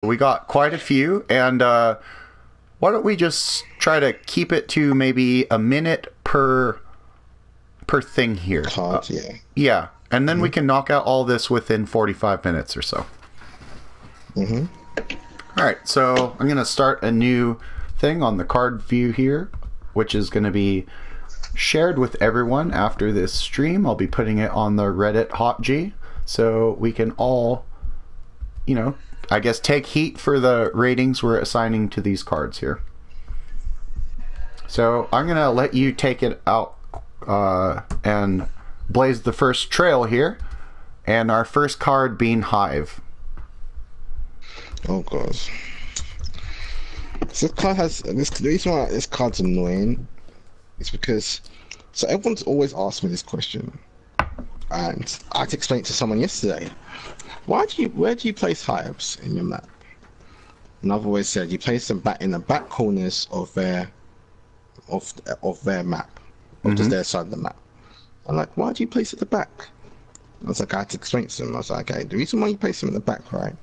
We got quite a few, and why don't we just try to keep it to maybe a minute per thing here? Card, yeah. Yeah, and then we can knock out all this within 45 minutes or so. Mm-hmm. All right, so I'm going to start a new thing on the card view here, which is going to be shared with everyone after this stream. I'll be putting it on the Reddit Hot G, so we can all, you know, I guess take heat for the ratings we're assigning to these cards here. So I'm going to let you take it out and blaze the first trail here. And our first card being Hive. Oh, God. So this card has... the reason why this card's annoying is because... So everyone's always asked me this question. And I had to explain it to someone yesterday. Where do you place hives in your map? And I've always said you place them back in the back corners of their map, or just their side of the map. I'm like, why do you place it at the back? I was like, I had to explain to them. I was like, okay, the reason why you place them in the back, right,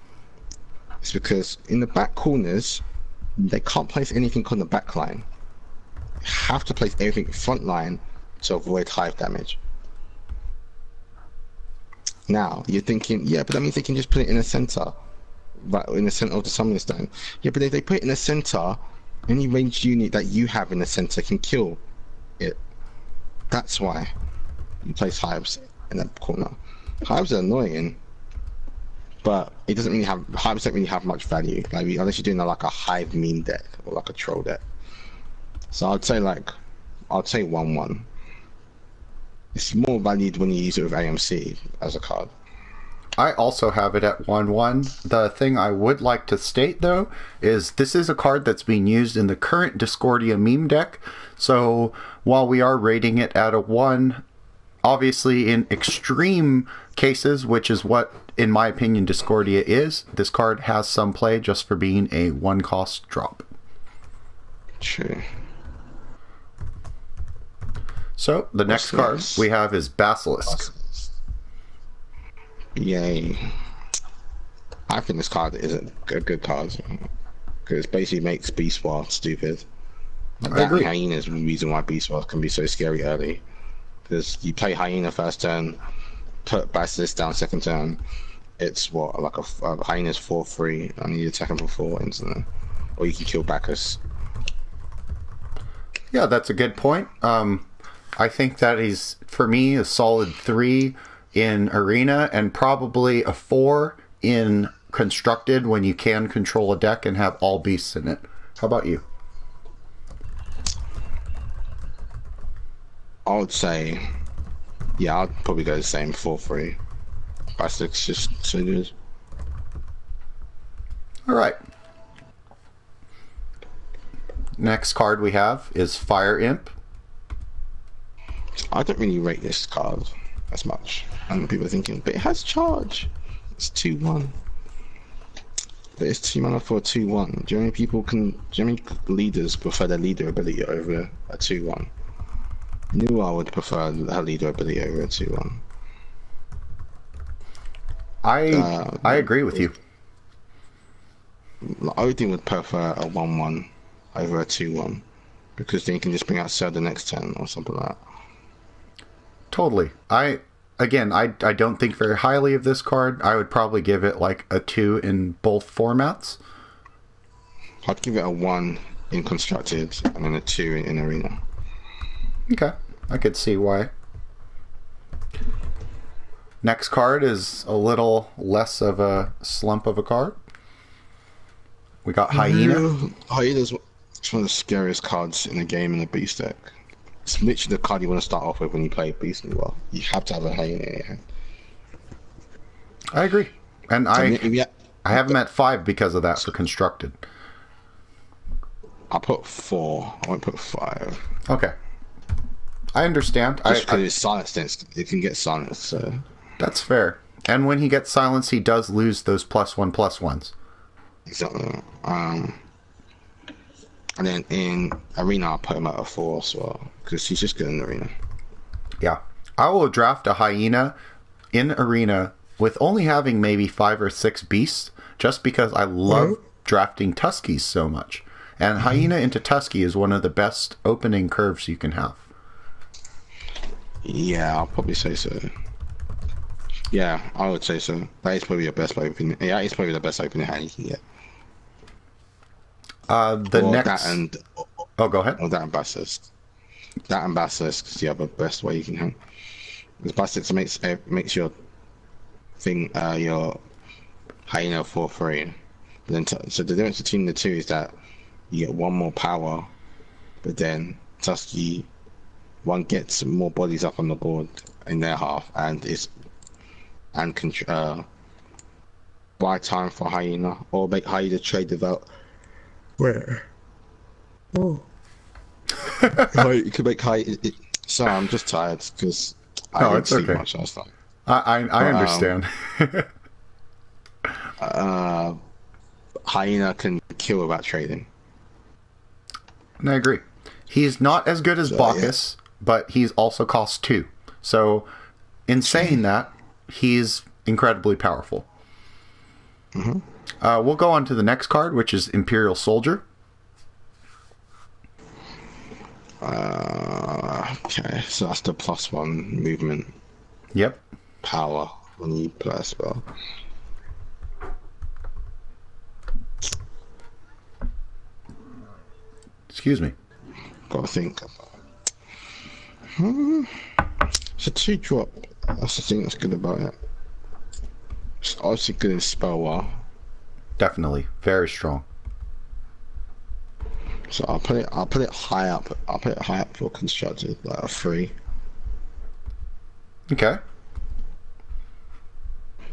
is because in the back corners they can't place anything on the back line. You have to place everything front line to avoid hive damage. Now, you're thinking, yeah, but that means they can just put it in the center. Right, in the center of the summoning stone. Yeah, but if they put it in the center, any ranged unit that you have in the center can kill it. That's why you place hives in that corner. Hives are annoying, but it doesn't really have, hives don't really have much value. Like, unless you're doing like a hive meme deck or like a troll deck. So I'd say 1/1. It's more valued when you use it with AMC as a card. I also have it at 1/1. The thing I would like to state, though, is this is a card that's being used in the current Discordia meme deck. So while we are rating it at a 1, obviously in extreme cases, which is what, in my opinion, Discordia is, this card has some play just for being a 1-cost drop. True. So, the next card we have is Basilisk. Yay. I think this card is a good card. Because it basically makes Beast War stupid. And that Hyena is the reason why Beast War can be so scary early. Because you play Hyena first turn, put Basilisk down second turn. It's what, like a Hyena's 4/3, and you attack him for 4 instantly. Or you can kill Bacchus. Yeah, that's a good point. I think that is, for me, a solid 3 in Arena and probably a 4 in Constructed when you can control a deck and have all beasts in it. How about you? I would say, yeah, I'd probably go the same 4/3. Basilisk's just so good. Alright. Next card we have is Fire Imp. I don't really rate this card as much. And people are thinking, but it has charge. It's 2/1. But it's 2 mana for a 2/1. Do you know how many leaders prefer their leader ability over a 2/1? Nua would prefer her leader ability over a 2/1. I agree with you. Odin would prefer a 1/1 over a 2/1. Because then you can just bring out Sir the next turn or something like that. Totally. I don't think very highly of this card. I would probably give it like a 2 in both formats. I'd give it a 1 in Constructed and then a 2 in Arena. Okay. I could see why. Next card is a little less of a slump of a card. We got Hyena. Hyena's one of the scariest cards in the game in the Beast deck. It's literally the card you want to start off with when you play Beast as well. You have to have a Hyena in your hand. I agree. And I have him at 5 because of that for Constructed. I'll put 4. I won't put 5. Okay. I understand. Just because it's silenced, it can get silenced, so... That's fair. And when he gets silenced, he does lose those +1/+1s. Exactly. And then in Arena, I'll put him at a 4 as well, because he's just good in Arena. Yeah. I will draft a Hyena in Arena with only having maybe 5 or 6 beasts just because I love drafting Tuskies so much. And Hyena into Tusky is one of the best opening curves you can have. Yeah, I'll probably say so. Yeah, I would say so. That is probably your best opening. Yeah, it's probably the best opening hand you can get. The or next. That and, oh, go ahead. Or that and Basilisk. That and Basilisk is the other best way you can have. Because Basilisk makes your thing, your Hyena 4/3. Then so the difference between the two is that you get one more power, but then Tusky one gets more bodies up on the board in their half, and buy time for Hyena or make Hyena trade without. Where? Oh. You could make Hyena. Sorry, I'm just tired because I didn't sleep much last night. I understand. Hyena can kill without trading. And I agree. He's not as good as Bacchus, but he's also cost 2. So, in saying that, he's incredibly powerful. We'll go on to the next card, which is Imperial Soldier. Okay, so that's the +1 movement. Yep. Power when you play a spell. Excuse me. Gotta think about it. It's a 2-drop. That's the thing that's good about it. It's obviously good in spell war. Definitely. Very strong. So I'll put it high up. I'll put it high up for constructed, like a 3. Okay.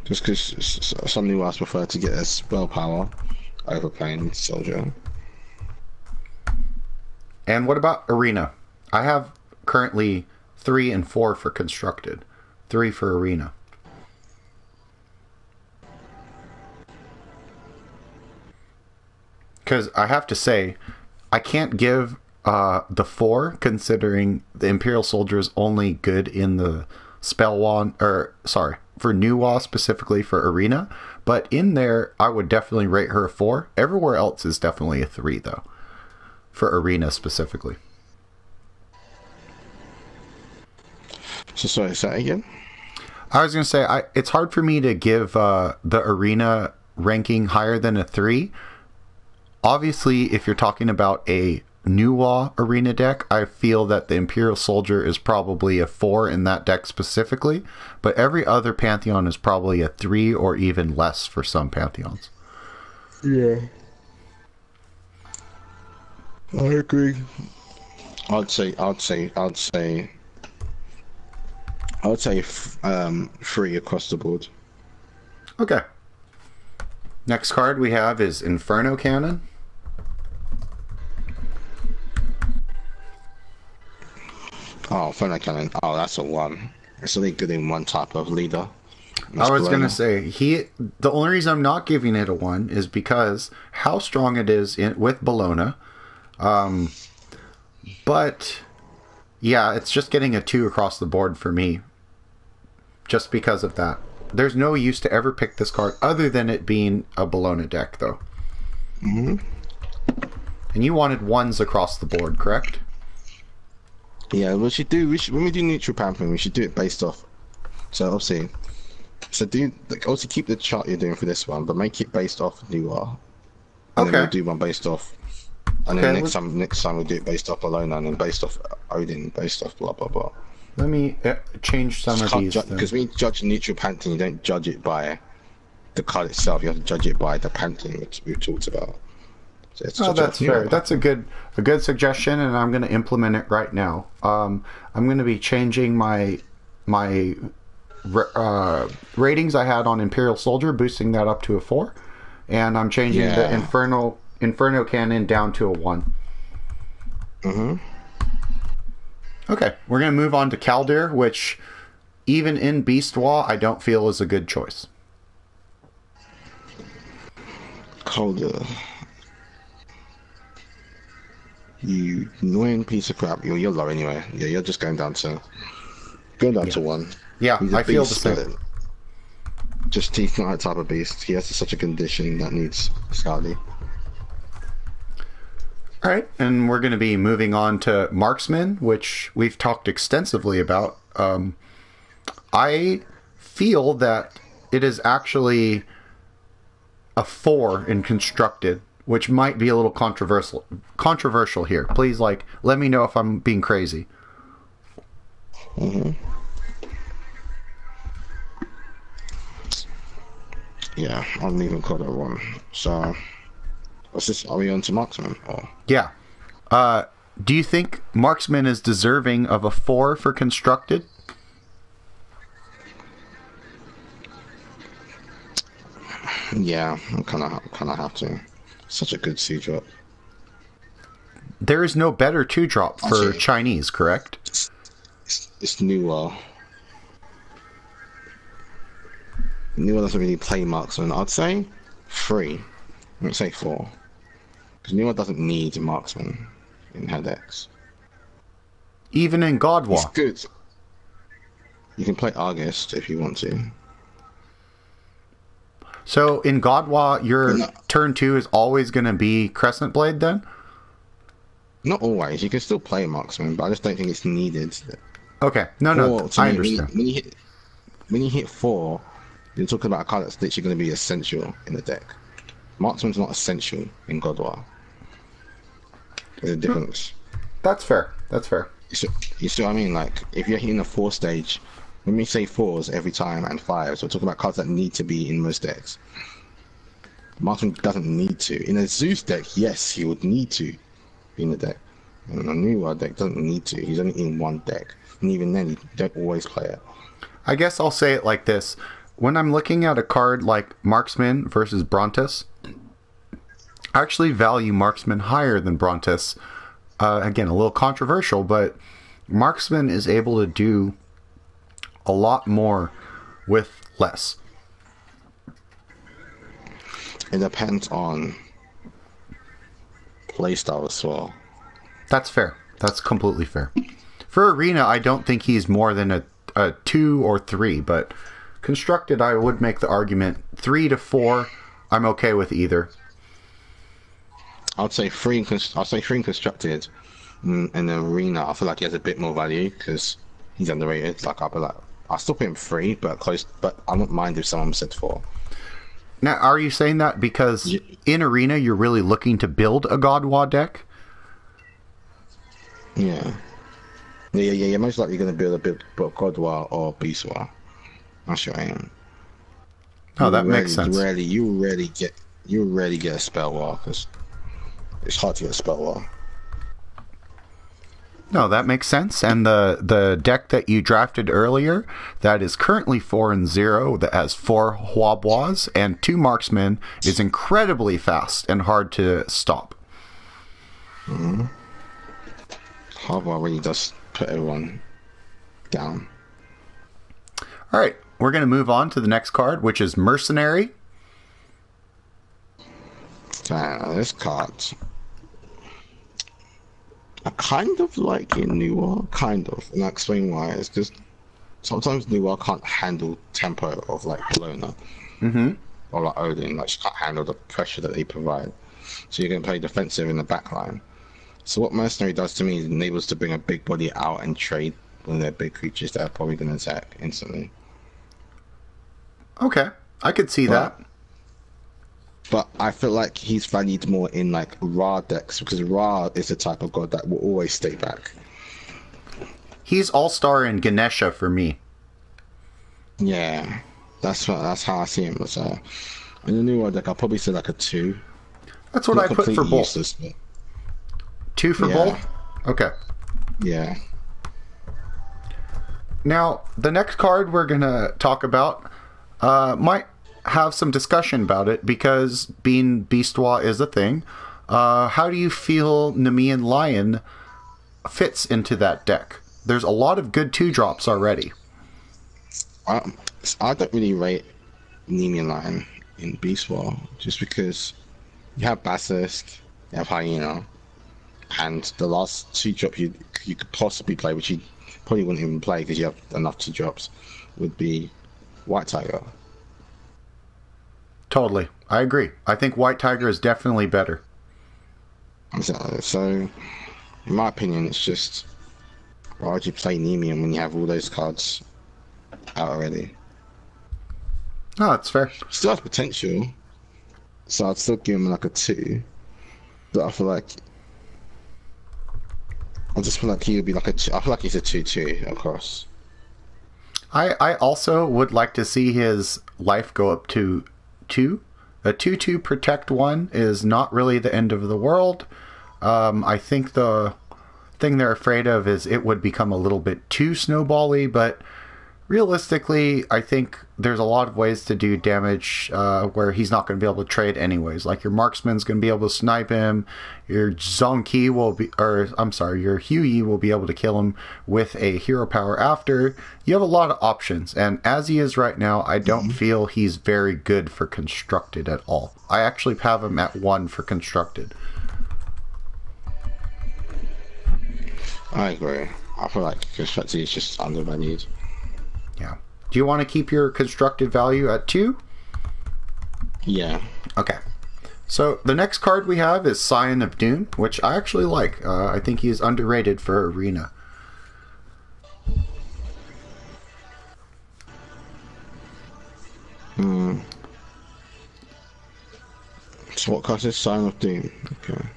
Just because some new arts prefer to get a spell power over playing soldier. And what about Arena? I have currently 3 and 4 for constructed. 3 for Arena. Because I have to say, I can't give the 4, considering the Imperial Soldier is only good in the spell wand, for new wall specifically for Arena. But in there, I would definitely rate her a 4. Everywhere else is definitely a 3, though. For Arena specifically. So sorry, say that again? I was going to say, it's hard for me to give the Arena ranking higher than a 3. Obviously, if you're talking about a New Law Arena deck, I feel that the Imperial Soldier is probably a 4 in that deck specifically, but every other Pantheon is probably a 3 or even less for some Pantheons. Yeah. I agree. I'd say 3 across the board. Okay. Next card we have is Inferno Canyon. Oh, Inferno Canyon. Oh, that's a 1. It's only good in one type of leader. I was going to say, the only reason I'm not giving it a 1 is because how strong it is with Bologna. But yeah, it's just getting a 2 across the board for me. Just because of that. There's no use to ever pick this card other than it being a Bologna deck, though. Mm-hmm. And you wanted 1s across the board, correct? Yeah, when we do neutral Pantheon, we should do it based off. So obviously, also keep the chart you're doing for this one, but make it based off New War. And then we'll do one based off. And then next time we'll do it based off Bologna, and then based off Odin, based off blah blah blah. Let me change some of these. Because when you judge neutral Pantheon, you don't judge it by the card itself. You have to judge it by the Pantheon, which we've talked about. So that's fair. That's a good suggestion, and I'm going to implement it right now. I'm going to be changing my ratings I had on Imperial Soldier, boosting that up to a 4, and I'm changing the Inferno Canyon down to a 1. Mm-hmm. Okay, we're going to move on to Kaldir, which, even in Beast Wall, I don't feel is a good choice. Kaldir. You annoying piece of crap. You're low anyway. Yeah, you're just going down to 1. Yeah, I feel the same. Just he's not that type of beast. He has such a condition that needs Scouty. All right, and we're going to be moving on to Marksman, which we've talked extensively about. I feel that it is actually a 4 in constructed, which might be a little controversial here. Please, let me know if I'm being crazy. Mm-hmm. Yeah, I wouldn't even call that 1. So, are we on to Marksman? Or? Yeah. Do you think Marksman is deserving of a 4 for constructed? Yeah, I kind of have to. Such a good C-drop. There is no better 2-drop for Actually, Chinese, correct? It's newer. Newer doesn't really play Marksman. I'd say 3. I wouldn't say 4. Because Newer doesn't need Marksman in her decks. Even in Godwa? It's good. You can play Argos if you want to. So in Godwa, your turn 2 is always going to be Crescent Blade then? Not always. You can still play Marksman, but I just don't think it's needed. Okay. No, I understand. When you hit 4, you're talking about a card that's literally going to be essential in the deck. Marksman's not essential in Godwa. There's a difference. That's fair. You see what I mean? If you're hitting a 4 stage, when we say 4s every time and 5s, we're talking about cards that need to be in most decks. Marksman doesn't need to. In a Zeus deck, yes, he would need to be in the deck. In a New World deck, doesn't need to. He's only in 1 deck. And even then, you don't always play it. I guess I'll say it like this. When I'm looking at a card like Marksman versus Brontes, I actually value Marksman higher than Brontes. Again, a little controversial, but Marksman is able to do a lot more with less. It depends on playstyle as well. That's fair. That's completely fair. For Arena, I don't think he's more than a 2 or 3, but constructed, I would make the argument 3 to 4. I'm okay with either. I'd say 3 in constructed. In the Arena, I feel like he has a bit more value because he's underrated. I'll still put him 3, but close. But I wouldn't mind if someone said 4. Now, are you saying that because in Arena you're really looking to build a Godwa deck? Yeah. You're most likely going to build a bit of Godwa or Beastwa. That's your aim. Oh, that makes sense. You rarely get a spell wall because it's hard to get a spell wall. No, that makes sense. And the deck that you drafted earlier, that is currently 4-0, that has 4 Huabois and 2 Marksmen, is incredibly fast and hard to stop. Mm-hmm. Huabois really does put everyone down. All right, we're going to move on to the next card, which is Mercenary. This card, I kind of like in Newer, kind of, and I'll explain why. It's because sometimes Newer can't handle tempo of Bologna or Odin. She can't handle the pressure that they provide. So you're going to play defensive in the back line. So what Mercenary does to me is enables to bring a big body out and trade one of their big creatures that are probably going to attack instantly. Okay, I could see that. But I feel like he's valued more in Ra decks because Ra is the type of god that will always stay back. He's all-star in Ganesha for me. Yeah, that's how I see him. So in the New World deck, I'll probably say a 2. That's what I put for both. Useless, but... 2 for both? Okay. Yeah. Now, the next card we're going to talk about might have some discussion about it because being Beastwa is a thing. How do you feel Nemean Lion fits into that deck? There's a lot of good 2-drops already. I don't really rate Nemean Lion in Beastwa just because you have Basilisk, you have Hyena, and the last 2-drop you could possibly play, which you probably wouldn't even play because you have enough 2-drops, would be White Tiger. Totally. I agree. I think White Tiger is definitely better. So, in my opinion, it's just, why would you play Nemean when you have all those cards out already? No, that's fair. Still has potential, so I'd still give him like a 2. But I feel like he would be like a 2. I feel like he's a 2/2 across. I also would like to see his life go up to 2. A 2/2 protect 1 is not really the end of the world. I think the thing they're afraid of is it would become a little bit too snowbally, but realistically, I think there's a lot of ways to do damage where he's not going to be able to trade anyways. Like your Marksman's going to be able to snipe him, your Zonki your Huey will be able to kill him with a hero power after. You have a lot of options, and as he is right now, I don't feel he's very good for constructed at all. I actually have him at 1 for constructed. I agree. I feel like constructed is just undervalued. Yeah. Do you want to keep your constructed value at 2? Yeah. Okay. So the next card we have is Scion of Doom, which I actually like. I think he is underrated for Arena. So what card is Scion of Doom? Okay.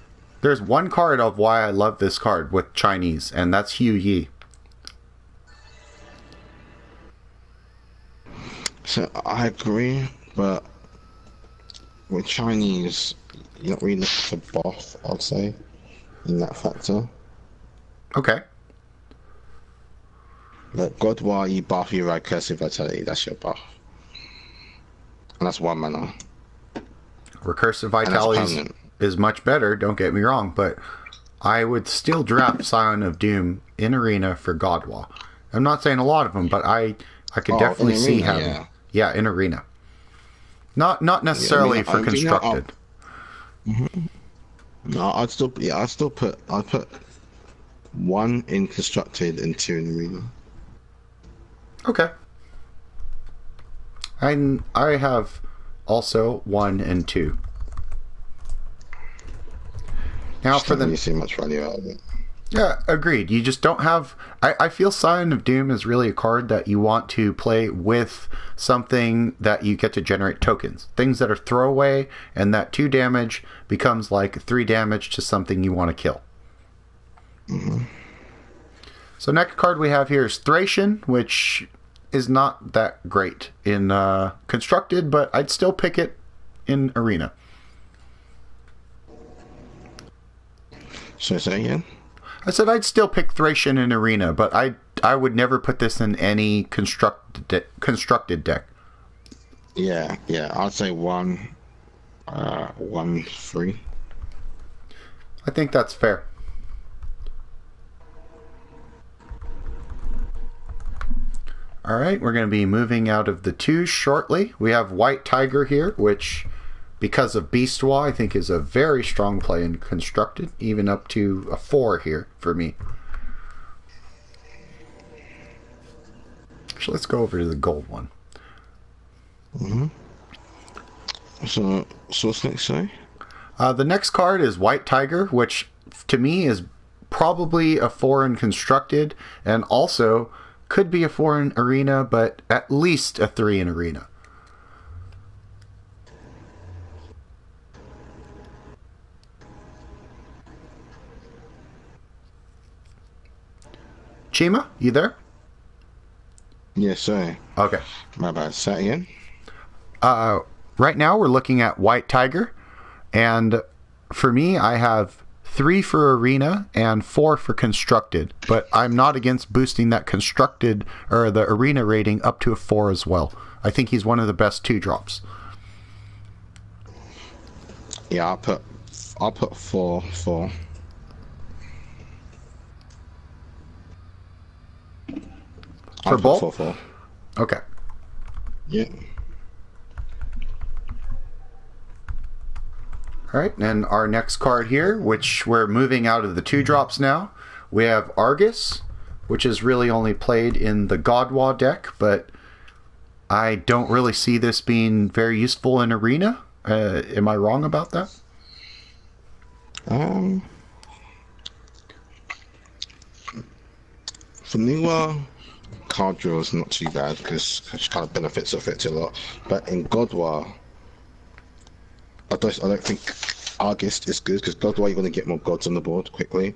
There's one card of why I love this card with Chinese, and that's Hugh Yi. So I agree, but with Chinese, you're not really looking for buff, I'd say, in that factor. Okay. Like God War, you buff your recursive vitality, that's your buff. And that's 1 mana. Recursive Vitality is much better, don't get me wrong, but I would still draft Scion of Doom in Arena for Godwa. I'm not saying a lot of them, but I could definitely see having... Yeah, in Arena. Not necessarily for constructed. No, I'd put 1 in constructed and 2 in Arena. Okay. I have also 1 and 2. Now just for the... You see much value out of it. Yeah, agreed. You just don't have... I feel Scion of Doom is really a card that you want to play with something that you get to generate tokens. Things that are throwaway, and that 2 damage becomes like 3 damage to something you want to kill. So next card we have here is Thracian, which is not that great in Constructed, but I'd still pick it in Arena. Should I say again? I said I'd still pick Thracian in Arena, but I would never put this in any constructed deck. Yeah, I'd say 1, 3. I think that's fair. Alright, we're going to be moving out of the 2 shortly. We have White Tiger here, which, because of Beastwa, I think is a very strong play in Constructed, even up to a 4 here for me. Actually, let's go over to the gold one. So what's next, sorry? The next card is White Tiger, which to me is probably a 4 in Constructed, and also could be a 4 in Arena, but at least a 3 in Arena. Chima, you there? Yes, sorry. Okay. My bad. Say that again? Right now we're looking at White Tiger, and for me I have 3 for Arena and 4 for Constructed, but I'm not against boosting that Constructed or the Arena rating up to a 4 as well. I think he's one of the best 2-drops. Yeah, I'll put 4. For both? 4. Okay. Yeah. Alright, and our next card here, which we're moving out of the 2-drops now, we have Argos, which is really only played in the Godwa deck, but I don't really see this being very useful in Arena. Am I wrong about that? For newer, card draw is not too bad because it kind of benefits off it a lot. But in God War, I don't think Argos is good because God War you're going to get more gods on the board quickly,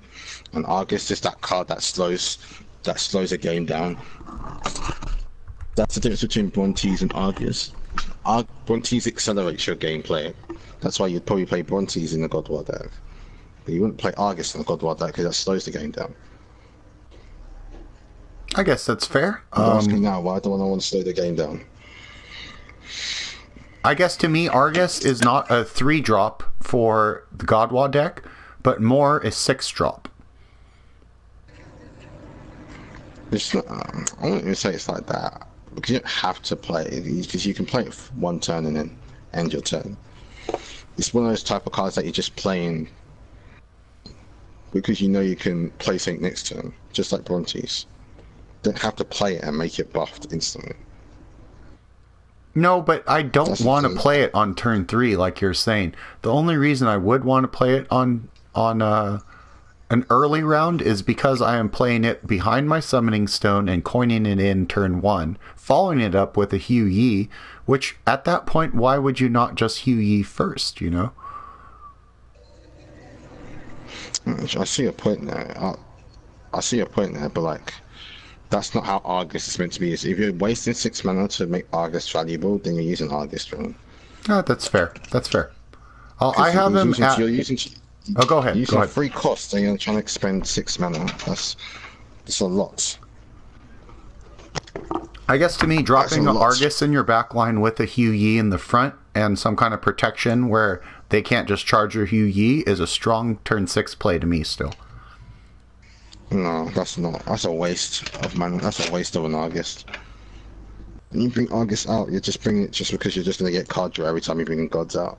and Argos is that card that slows a game down. That's the difference between Brontes and Argos. Brontes accelerates your gameplay. That's why you'd probably play Brontes in the God War deck, but you wouldn't play Argos in the God War deck because that slows the game down. I guess that's fair. I'm asking now, why do I want to slow the game down? I guess to me, Argus is not a 3-drop for the God War deck, but more a 6-drop. It's not, I wouldn't even say it's like that, because you don't have to play it, because you can play it for one turn and then end your turn. It's one of those type of cards that you're just playing because you know you can play something next turn, just like Brontes. Don't have to play it and make it buffed instantly. No, but I don't want to play it on turn 3 like you're saying. The only reason I would want to play it on an early round is because I am playing it behind my summoning stone and coining it in turn 1, following it up with a Hugh Yi, which at that point, why would you not just Hugh Yi first, you know? I see a point there. I see a point there, but like, that's not how Argus is meant to be used. If you're wasting 6 mana to make Argus valuable, then you're using Argus wrong. That's fair. That's fair. I have him at... Oh, go ahead. You're using a free cost and you're trying to expend 6 mana. That's a lot. I guess to me, dropping Argus in your backline with a Hugh Yi in the front and some kind of protection where they can't just charge your Hugh Yi is a strong turn 6 play to me still. No, that's not. That's a waste of mana. That's a waste of an Argus. When you bring Argus out, you're just bringing it just because you're just going to get card draw every time you bring gods out.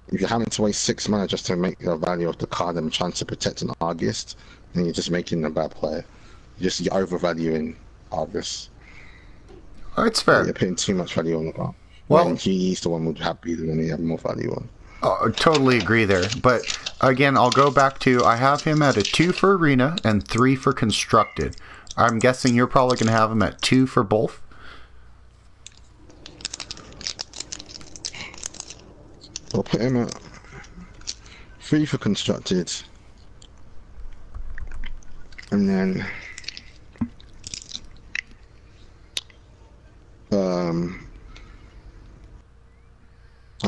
If you're having to waste 6 mana just to make the value of the card and trying to protect an Argus, then you're just making a bad player. You're overvaluing Argus. Oh, it's fair. You're putting too much value on the card. Well, when he's the one would have the one you have more value on. I totally agree there. But again, I'll go back to I have him at a 2 for Arena and 3 for Constructed. I'm guessing you're probably going to have him at 2 for both. I'll put him at 3 for Constructed. And then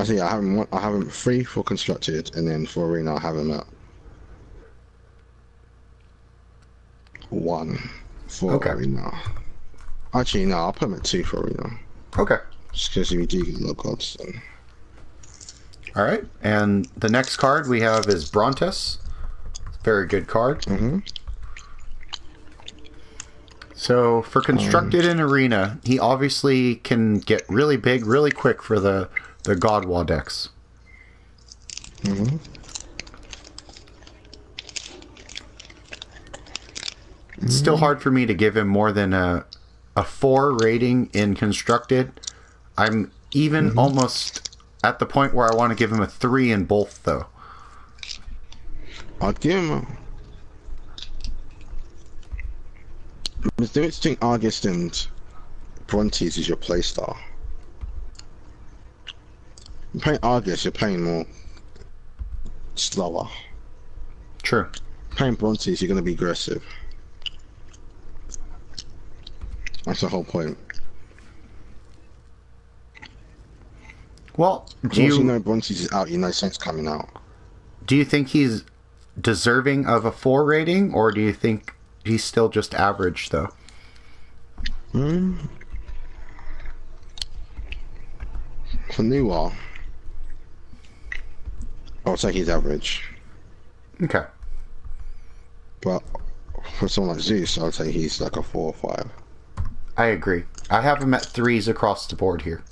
I have him 3 for Constructed, and then for Arena I have him at 1 for Arena. Actually, no, I'll put him at 2 for Arena. Okay. Just because we do get a lot of gods. So. Alright, and the next card we have is Brontes. Very good card. Mm-hmm. So, for Constructed in Arena, he obviously can get really big really quick for the God Wall decks. Mm-hmm. It's still hard for me to give him more than a 4 rating in Constructed. I'm even almost at the point where I want to give him a 3 in both, though. I'd give him the difference between Argus and Brontes is your playstyle. You're playing Argus, you're playing more slower. True. Playing Brontes, you're going to be aggressive. That's the whole point. Well, once you know Brontes is out, you know something's coming out. Do you think he's deserving of a 4 rating, or do you think he's still just average, though? For Nuwa, I would say he's average. Okay. But for someone like Zeus, I would say he's like a 4 or 5. I agree. I have him at 3s across the board here.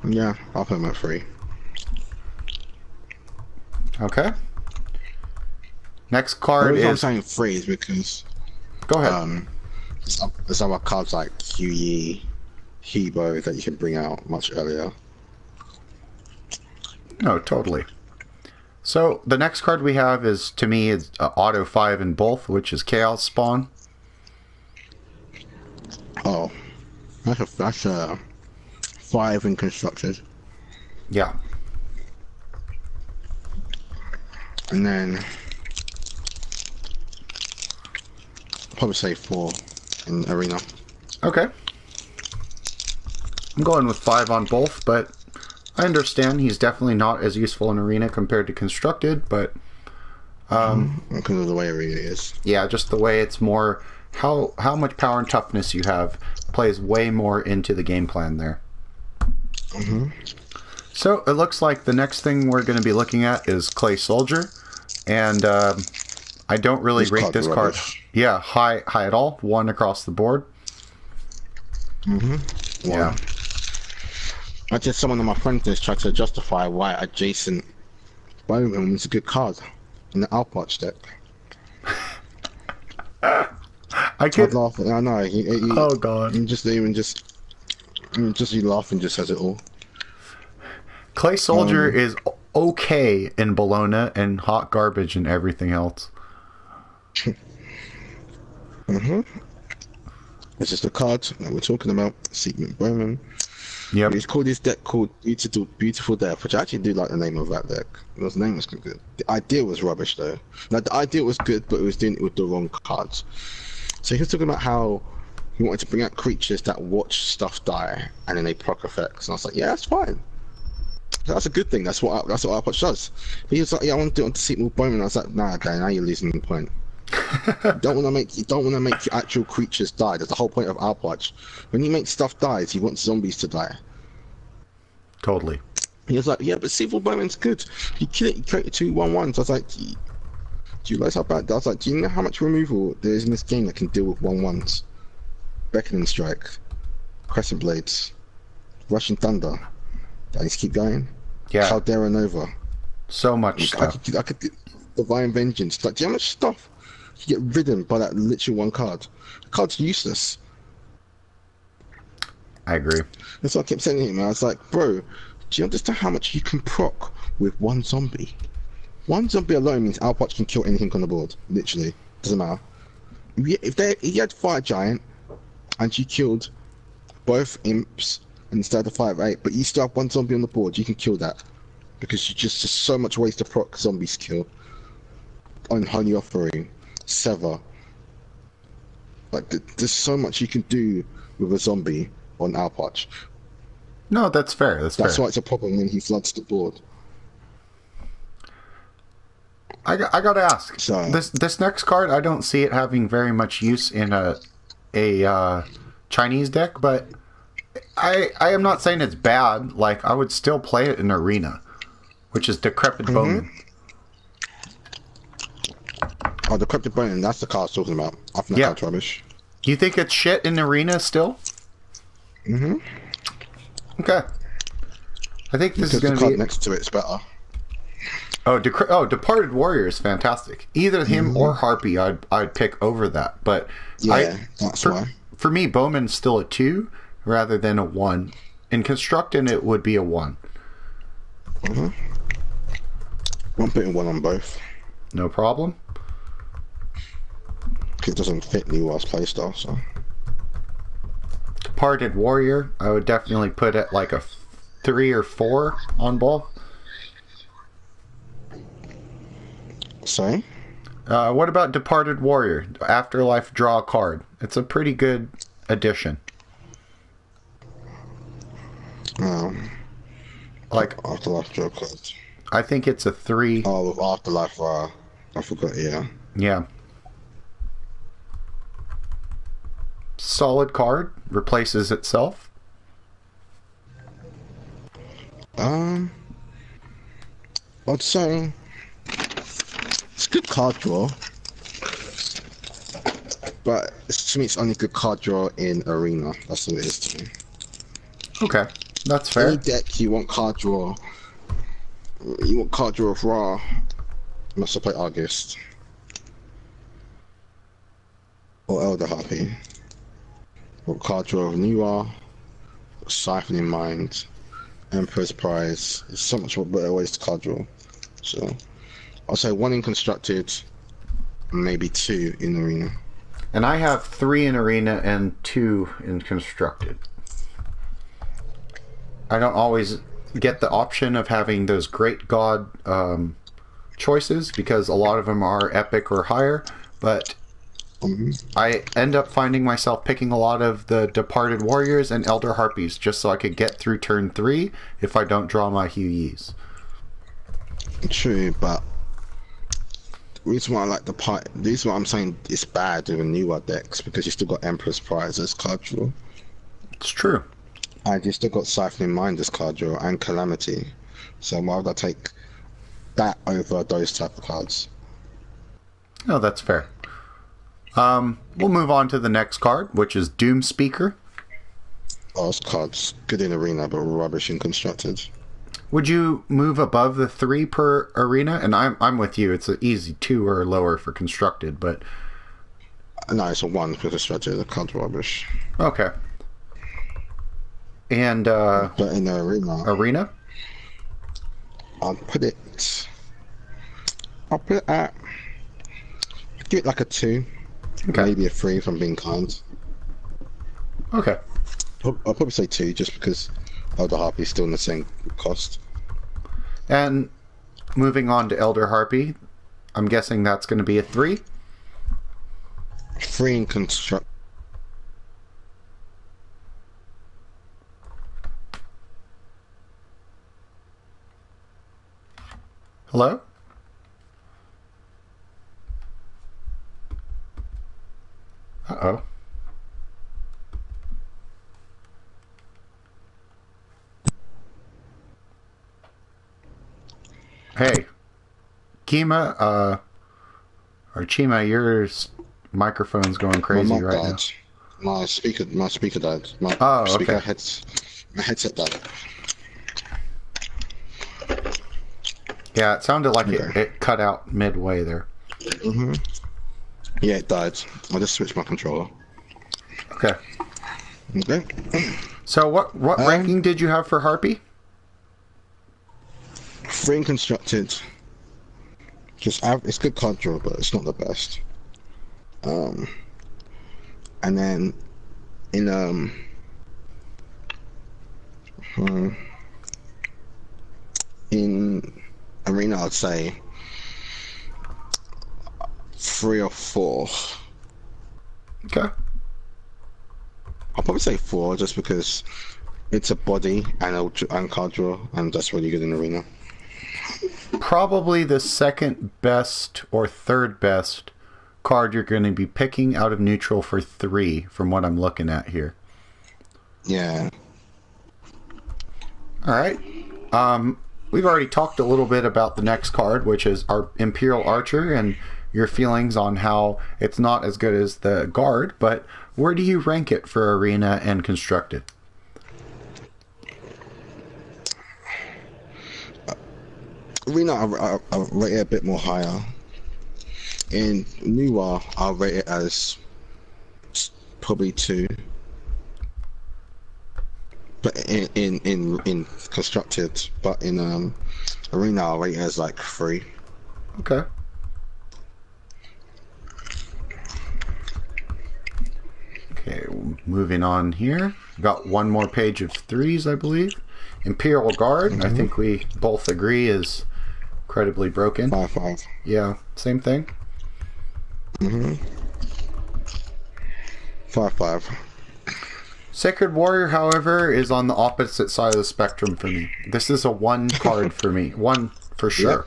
Yeah, I'll put him at 3. Okay. Next card is... I'm saying 3 is because... Go ahead. There's other cards like Hugh Yi, Hebo that you can bring out much earlier. No, totally. So the next card we have is, to me, is auto 5 in both, which is Chaos Spawn. Oh, that's a 5 in constructed. Yeah. And then probably say 4 in arena. Okay. I'm going with 5 on both, but I understand he's definitely not as useful in arena compared to constructed, but because of the way arena is. yeah, just the way it's more how much power and toughness you have plays way more into the game plan there. So it looks like the next thing we're going to be looking at is Clay Soldier, and I don't really rate this card. Yeah, high at all. 1 across the board. Yeah. I just someone of my friends just tried to justify why adjacent Bowman was a good card in the Alpach deck. I could laugh. I know. Oh god. You laughing just says it all. Clay Soldier is okay in Bologna and hot garbage and everything else. It's just a card that we're talking about. Sigmund Bowman. Yep. He's called his deck called Beautiful Death, which I actually do like the name of that deck. The name was good. The idea was rubbish though. Like the idea was good, but it was doing it with the wrong cards. So he was talking about how he wanted to bring out creatures that watch stuff die and then they proc effects. And I was like, yeah, that's fine. That's a good thing. That's what Outpatch does. But he was like, yeah, I want to do it on Sigmund Bowman. I was like, nah, okay, now you're losing the point. You don't want to make your actual creatures die. That's the whole point of Outpatch. When you make stuff dies, you want zombies to die. Totally. He was like, yeah, but Sigmund Bowman's good. You kill it, you create 2 1/1s. I was like, do you realize how bad? I was like, do you know how much removal there is in this game that can deal with 1/1s? Beckoning Strike, Crescent Blades, Russian Thunder. Do I need to keep going? Yeah. Caldera Nova. So much stuff. I could Divine Vengeance. Like, do you know how much stuff you get ridden by that literal one card? The card's useless. I agree. That's what I kept saying to him. I was like, bro, do you understand how much you can proc with 1 zombie? 1 zombie alone means Outpatch can kill anything on the board. Literally. Doesn't matter. If he had Fire Giant and you killed both imps instead of 5/8, but you still have 1 zombie on the board, you can kill that. Because you just so much ways to proc zombies kill. On Holy Offering, Sever. Like, there's so much you can do with a zombie on Outpatch. No, that's fair. That's why it's a problem when he floods the board. I gotta ask. So, this next card, I don't see it having very much use in a Chinese deck, but I am not saying it's bad. Like, I would still play it in Arena, which is Decrepit Bowman. Oh, Decrepit Bowman, that's the card I was talking about. I think that card's rubbish. Do you think it's shit in Arena still? Okay. I think this is going to be... the card next to it's better. Oh, Departed Warrior is fantastic. Either him or Harpy, I'd pick over that. But yeah, that's why. For me, Bowman's still a 2 rather than a 1. In Constructed, it would be a 1. I'm putting 1 on both. No problem. It doesn't fit Leroy's playstyle, so... Departed Warrior, I would definitely put it like a 3 or 4 on both. Sorry? What about Departed Warrior? Afterlife, draw a card. It's a pretty good addition. Like Afterlife, draw cards. I think it's a 3. Oh, with Afterlife, I forgot, yeah. Yeah. Solid card. Replaces itself. I'd say it's a good card draw, but to me it's only good card draw in Arena. That's what it is to me. Okay, that's fair. Any deck you want card draw, of Ra, you must have played Argos or Elder Harpy. Or card draw of New Ra, Siphoning Mind, Emperor's Prize. It's so much better ways to card draw. So I'll say 1 in constructed, maybe 2 in arena. And I have 3 in arena and 2 in constructed. I don't always get the option of having those great god choices because a lot of them are epic or higher, but I end up finding myself picking a lot of the Departed Warriors and Elder Harpies just so I could get through turn 3 if I don't draw my Hueys. True, but the reason why I like the reason why I'm saying it's bad with newer decks because you still got Emperor's Prize as card draw. It's true. And you still got Siphoning Mind as card draw and Calamity. So why would I take that over those type of cards? No, that's fair. We'll move on to the next card, which is Doom Speaker. Oh, this card's good in arena, but rubbish in constructed. Would you move above the 3 per arena? And I'm with you. It's an easy 2 or lower for constructed, but no, it's a 1 for constructed. The card's rubbish. Okay. And but in the arena, I'll put it at. Give it like a 2. Okay. Maybe a 3 if I'm being kind. Okay. I'll probably say 2 just because Elder Harpy is still in the same cost. And moving on to Elder Harpy, I'm guessing that's going to be a 3. 3 in construct. Hello? Uh-oh. Hey, Kima, or Chima, your microphone's going crazy right now. My speaker died. My headset died. Yeah, it sounded like it cut out midway there. Yeah, it died. I just switched my controller. Okay. Okay. So what ranking did you have for Harpy? 3 in constructed. It's good card draw, but it's not the best. And then in arena, I'd say 3 or 4. Okay. I'll probably say 4 just because it's a body and card draw, and that's really good in arena. Probably the second best or third best card you're going to be picking out of neutral for 3 from what I'm looking at here. Yeah. All right. We've already talked a little bit about the next card, which is our Imperial Archer, and your feelings on how it's not as good as the Guard, but where do you rank it for arena and constructed? Arena, I'll rate it a bit more higher. In Newer, I'll rate it as probably 2. But in constructed, but in arena, I'll rate it as like 3. Okay. Okay, moving on here. Got one more page of 3s, I believe. Imperial Guard, I think we both agree is incredibly broken. 5/5. Yeah, same thing. 5/5. Sacred Warrior, however, is on the opposite side of the spectrum for me. This is a 1 card for me. 1 for sure.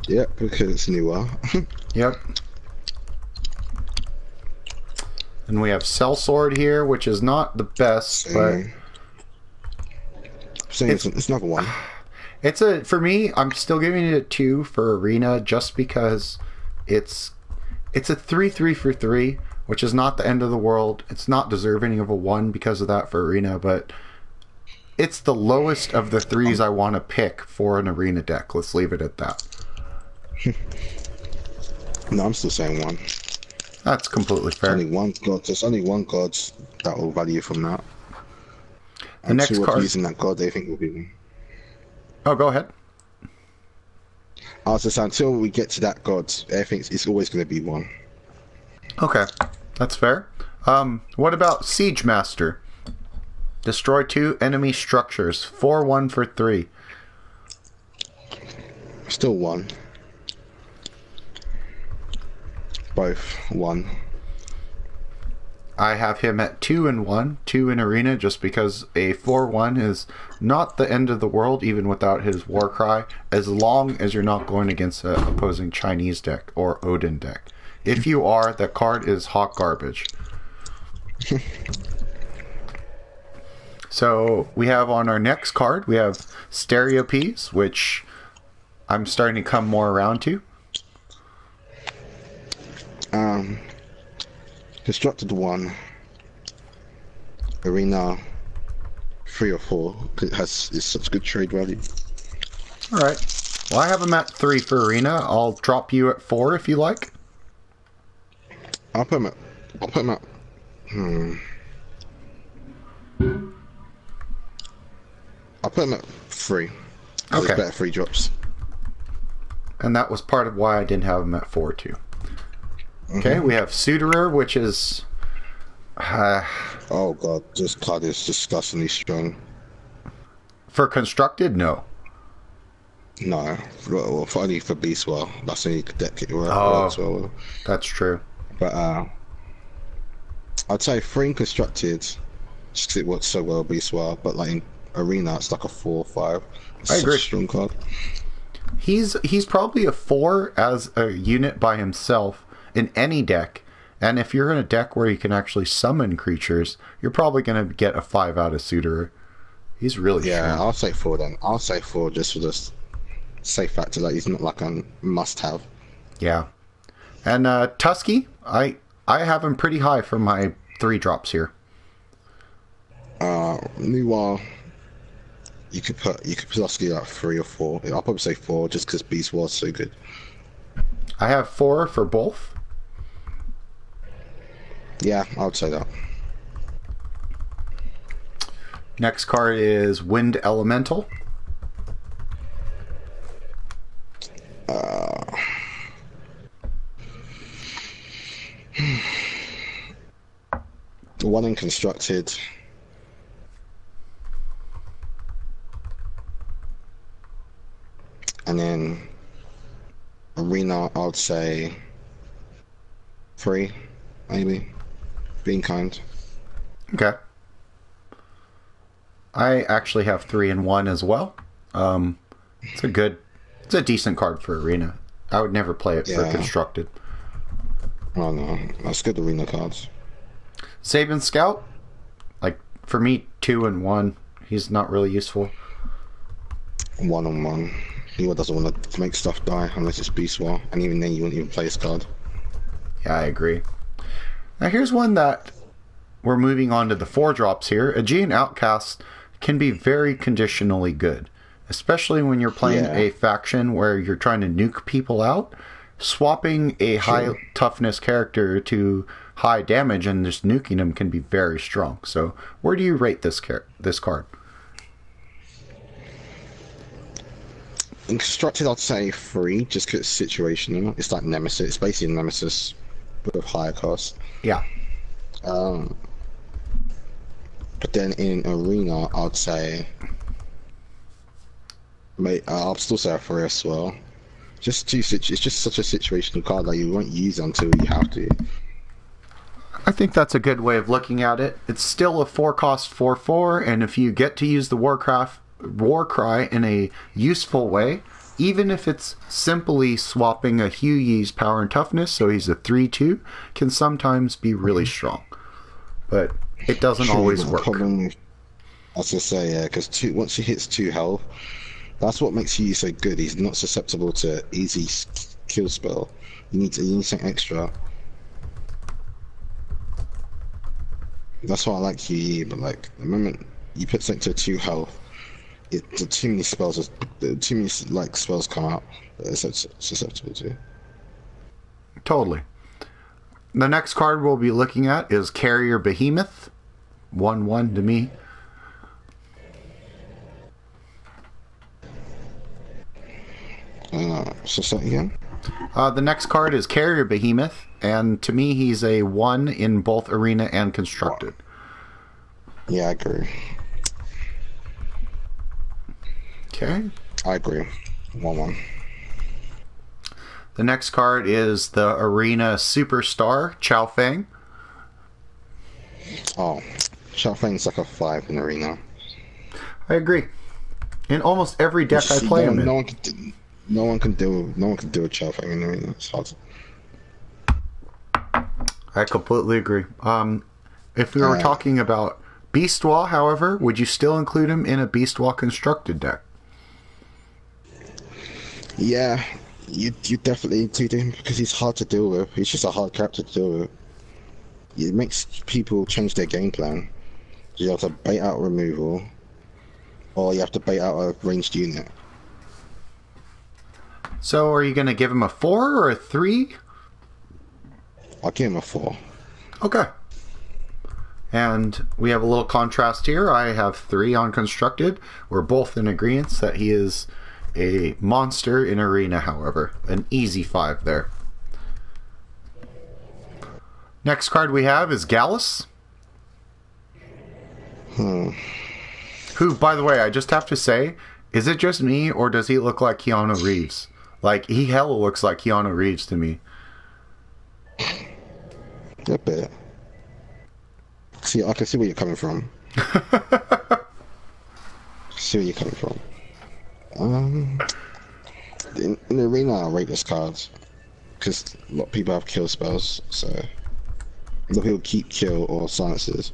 Yep, because it's newer. Yep. And we have Sellsword here, which is not the best, but it's another 1. For me, I'm still giving it a 2 for arena just because it's a 3/3 for 3, which is not the end of the world. It's not deserving of a 1 because of that for arena, but it's the lowest of the 3s I want to pick for an arena deck. Let's leave it at that. No, I'm still saying 1. That's completely fair. There's only one god that will value from that. The next Until card. using that god, they think will be one. Oh, go ahead. I was just saying, until we get to that god, everything it's always going to be one. Okay, that's fair. What about Siege Master? Destroy 2 enemy structures. 4/1 for 3. Still one. Both one. I have him at 2 and 1, 2 in arena, just because a 4/1 is not the end of the world, even without his war cry, as long as you're not going against an opposing Chinese deck or Odin deck. If you are, that card is hot garbage. So we have on our next card, we have Stereopies, which I'm starting to come more around to. Constructed 1. Arena 3 or 4. It's such good trade value. Alright. Well, I have him at 3 for arena. I'll drop you at 4 if you like. I'll put him at 3. Okay. There's better 3 drops. And that was part of why I didn't have him at 4 too. Okay, we have Suderer, which is... oh god, this card is disgustingly strong. for constructed, no. No, well, only for Beast War. That's the only deck it works well with. That's true. But I'd say 3 constructed, just because it works so well Beast War. But like in Arena, it's like a 4 or 5. It's I agree. Such a strong card. He's probably a 4 as a unit by himself in any deck. And if you're in a deck where you can actually summon creatures, you're probably going to get a 5 out of Suderer. He's really strong. I'll say 4 then. I'll say 4 just for this safe factor that he's not like a must-have. Yeah. And Tusky, I have him pretty high for my 3 drops here. Meanwhile, you could put Tusky at 3 or 4. I'll probably say 4 just because Beast War is so good. I have 4 for both. Yeah, I would say that. Next card is Wind Elemental. One in constructed. And then Arena, I would say 3, maybe. Being kind. Okay. I actually have 3 and 1 as well. It's a decent card for Arena. I would never play it for constructed. Oh no, that's good Arena cards. Saban Scout, like for me, 2 and 1. He's not really useful. 1-on-1. He doesn't want to make stuff die unless it's Beast War, and even then you wouldn't even play his card. Yeah, I agree. Now here's one that we're moving on to the 4 drops here. Aegean Outcast can be very conditionally good, especially when you're playing a faction where you're trying to nuke people out. Swapping a high toughness character to high damage and just nuking them can be very strong. So where do you rate this card? In constructed, I'd say 3, just because it's situational. It's like Nemesis. It's basically Nemesis with higher cost. Yeah. But then in Arena, I'd say, I'll still say a 3 as well. It's just such a situational card that you won't use until you have to. I think that's a good way of looking at it. It's still a 4-cost 4/4, and if you get to use the war cry in a useful way, even if it's simply swapping a Huyi's power and toughness, so he's a 3/2, can sometimes be really strong. But it doesn't always work. I was gonna say, yeah, because once he hits 2 health, that's what makes Huyi so good. He's not susceptible to easy kill spell. You need something extra. That's why I like Huyi, but like the moment you put something to 2 health, too many spells come out that it's susceptible to. Totally. The next card we'll be looking at is Carrier Behemoth. 1/1 to me. So start again. The next card is Carrier Behemoth, and to me, he's a 1 in both Arena and Constructed. Yeah, I agree. Okay. I agree. 1-1. The next card is the Arena Superstar, Chao Feng. Oh, Shao Feng's like a 5 in Arena. I agree. In almost every deck I play him in. No one can do a Chao Feng in Arena. It's hard. I completely agree. If we were talking about Beast Wall, however, would you still include him in a Beast Wall constructed deck? Yeah, you definitely include him because he's hard to deal with. He's just a hard character to deal with. It makes people change their game plan. You have to bait out removal, or you have to bait out a ranged unit. So are you going to give him a 4 or a 3? I'll give him a 4. Okay. And we have a little contrast here. I have 3 on constructed. We're both in agreement that he is a monster in Arena, however. An easy 5 there. Next card we have is Galas. Who, by the way, I just have to say, is it just me, or does he look like Keanu Reeves? Like, he hella looks like Keanu Reeves to me. A bit. See, I can see where you're coming from. See where you're coming from. In the Arena, I rate this card because a lot of people have kill spells, so a lot of people keep kill or silences.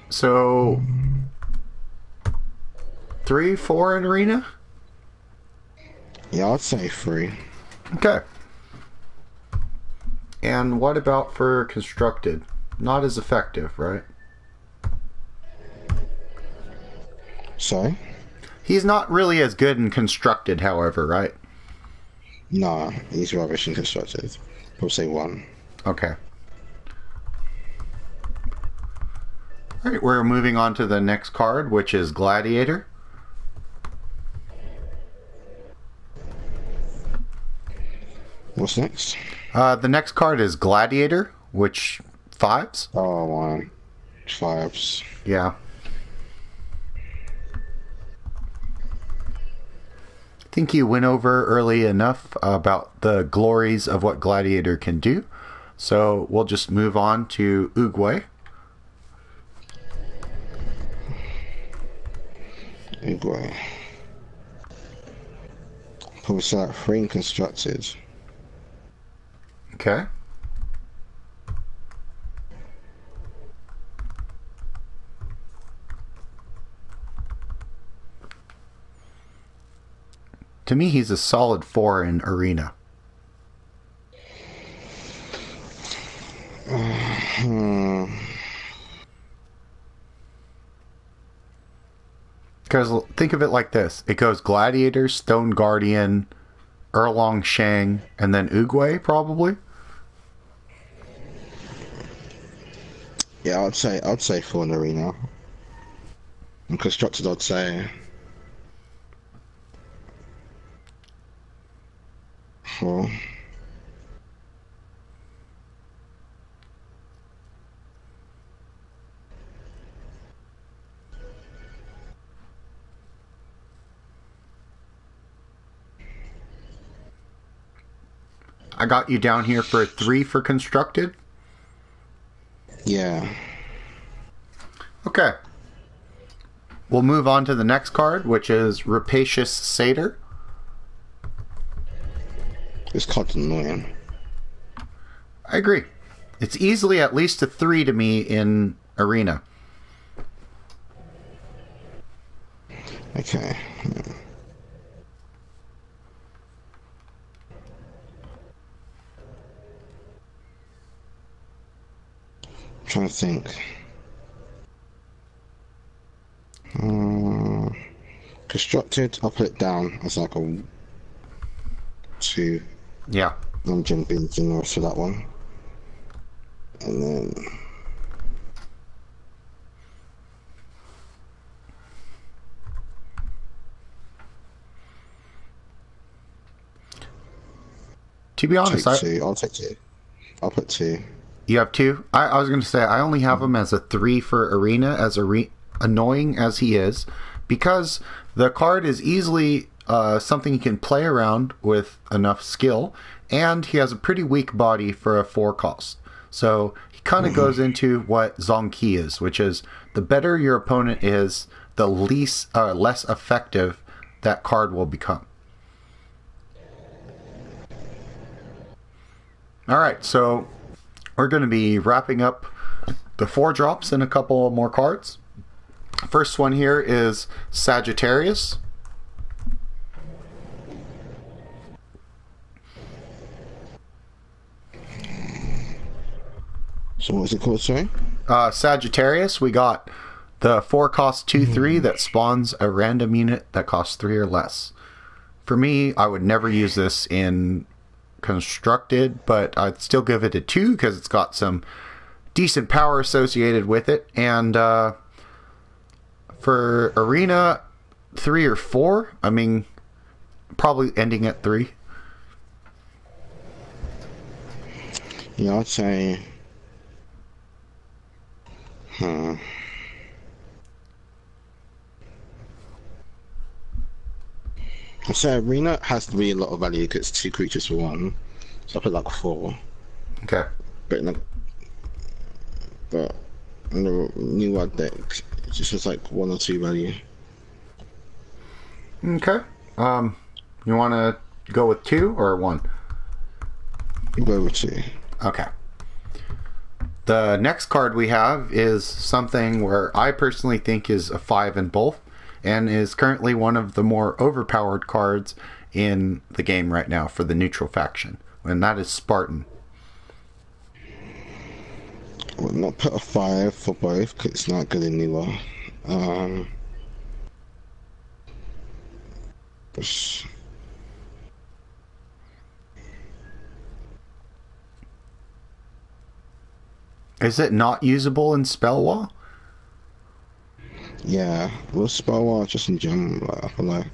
So 3, 4 in Arena? Yeah, I'd say 3. Okay. And what about for constructed? Not as effective, right? Sorry? He's not really as good in constructed, however, right? Nah, he's rubbish in constructed. I'll say 1. Okay. Alright, we're moving on to the next card, which is Gladiator. What's next? The next card is Gladiator, which 5s? Oh, 1. 5s. Yeah. I think you went over early enough about the glories of what Gladiator can do. So we'll just move on to Uguay. Uguay. Probably select 3 constructed. Okay. To me, he's a solid 4 in Arena. Because think of it like this. It goes Gladiator, Stone Guardian, Erlong Shang, and then Uguay, probably? Yeah, I'd say 4 in Arena. And constructed, I'd say 4. I got you down here for a 3 for constructed? Yeah. Okay. We'll move on to the next card, which is Rapaciousseder. This card's annoying. I agree. It's easily at least a 3 to me in Arena. Okay. I'm trying to think. Constructed, I'll put it down as like a 2. Yeah. I'm being generous for that one. And then To be honest, Take two. I'll take two. I'll put two. You have two? I was going to say, I only have him as a 3 for Arena, as annoying as he is, because the card is easily something you can play around with enough skill, and he has a pretty weak body for a 4 cost. So he kind of goes into what Zonki is, which is the better your opponent is, the less effective that card will become. Alright, so we're going to be wrapping up the 4 drops and a couple more cards. First one here is Sagittarius. So what's it called, sorry? Sagittarius, we got the 4 cost 2/3 that spawns a random unit that costs 3 or less. For me, I would never use this in Constructed, but I'd still give it a 2 because it's got some decent power associated with it. And for Arena, 3 or 4. I mean, probably ending at 3. Yeah, I'd say... So Arena has to be a lot of value because it's 2 creatures for 1. So I put like 4. Okay. But in the new world deck, it just has like 1 or 2 value. Okay. You want to go with 2 or 1? Go with 2. Okay. The next card we have is something where I personally think is a 5 in both, and is currently one of the more overpowered cards in the game right now for the neutral faction, and that is Spartan. I would not put a 5 for both because it's not good in neither. Is it not usable in Spell Wall? Yeah, well, Spell Wall just in general, like, I feel like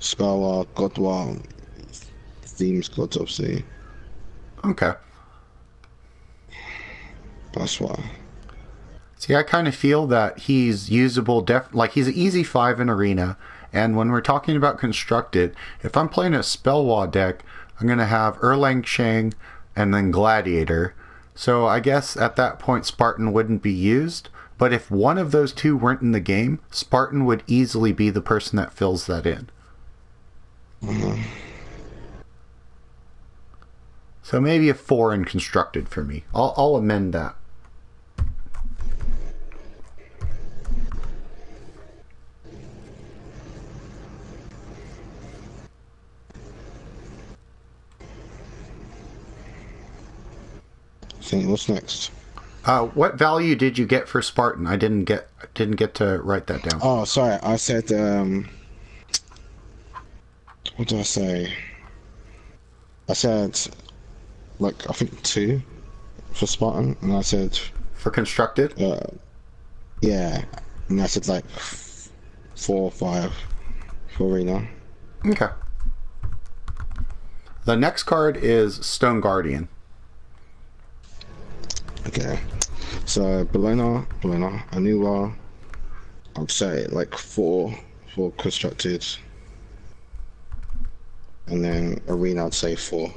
Spell Wall, God Wall, themes gods, obviously. Okay. That's why. See, I kind of feel that he's usable, like he's an easy 5 in Arena, and when we're talking about Constructed, if I'm playing a Spell Wall deck, I'm going to have Erlang Shang and then Gladiator. So I guess at that point Spartan wouldn't be used, but if one of those 2 weren't in the game, Spartan would easily be the person that fills that in. So maybe a 4 in Constructed for me. I'll amend that. So what's next? What value did you get for Spartan? I didn't get to write that down. Oh, sorry. I said, what did I say? I said, like, I think 2 for Spartan, and I said... For Constructed? Yeah, and I said, like, 4 or 5 for Arena. Okay. The next card is Stone Guardian. Okay, so Bologna, Anula, I'd say like 4 for Constructed, and then Arena I'd say 4.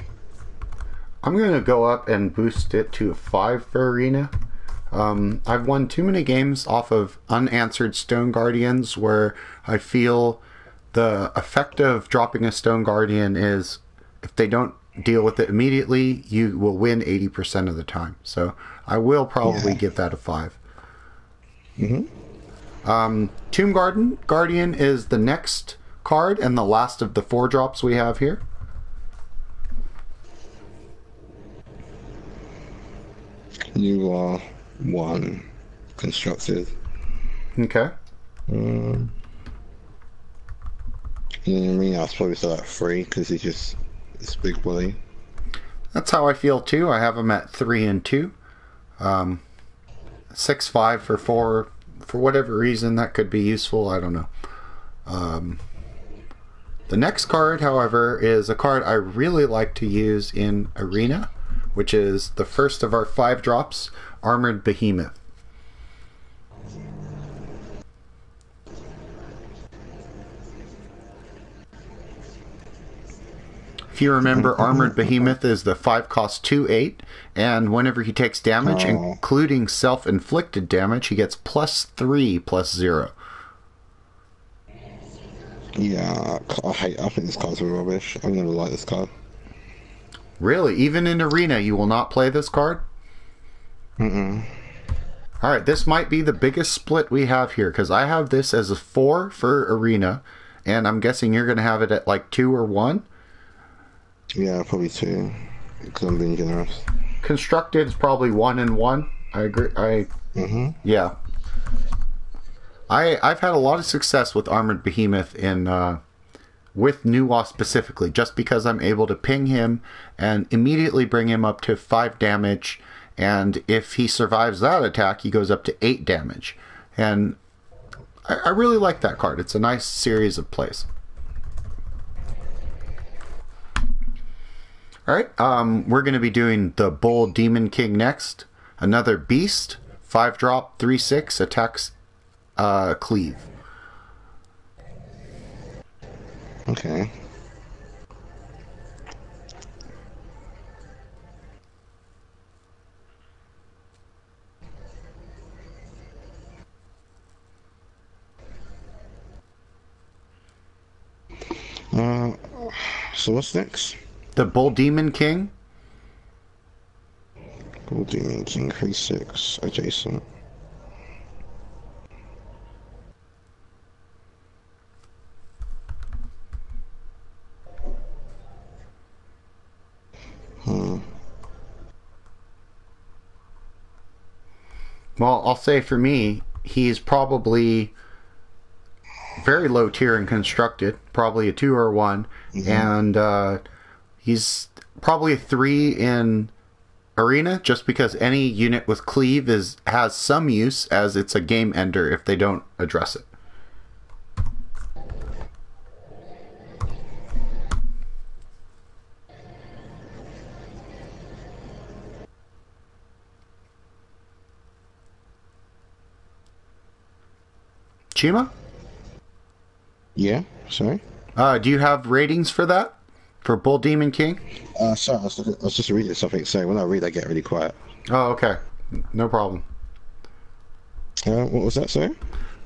I'm going to go up and boost it to a 5 for Arena. I've won too many games off of unanswered Stone Guardians where I feel the effect of dropping a Stone Guardian is if they don't deal with it immediately, you will win 80% of the time. So I will probably give that a 5. Tomb Guardian is the next card and the last of the 4 drops we have here. You are 1 Constructed. Okay. In Arena I'd probably say like 3 because it's big bully. That's how I feel too. I have them at 3 and 2. 6-5 for 4. For whatever reason, that could be useful. I don't know. The next card, however, is a card I really like to use in Arena, which is the first of our 5 drops, Armored Behemoth. If you remember, Armored Behemoth is the 5-cost 2/8, and whenever he takes damage, including self-inflicted damage, he gets +3/+0. Yeah, I think this card's rubbish. I've never liked this card. Really? Even in Arena, you will not play this card? Alright, this might be the biggest split we have here, because I have this as a 4 for Arena, and I'm guessing you're going to have it at like 2 or 1? Yeah, probably 2, because I'm being generous. Constructed is probably 1 and 1. I agree. Yeah. I've had a lot of success with Armored Behemoth in with Nuwa specifically, just because I'm able to ping him and immediately bring him up to 5 damage, and if he survives that attack, he goes up to 8 damage. And I really like that card. It's a nice series of plays. Alright, we're going to be doing the Bull Demon King next. Another beast, 5-drop, 3/6, attacks cleave. Okay. So what's next? The Bull Demon King. Bull Demon King 3/6 adjacent. Well, I'll say for me, he's probably very low tier in constructed, probably a 2 or 1, and he's probably a 3 in Arena, just because any unit with cleave has some use, as it's a game ender if they don't address it. Chima? Yeah, sorry? Do you have ratings for that? For Bull Demon King? Sorry, I was just reading something, so when I read I get really quiet. Oh, okay. No problem. What was that, sorry?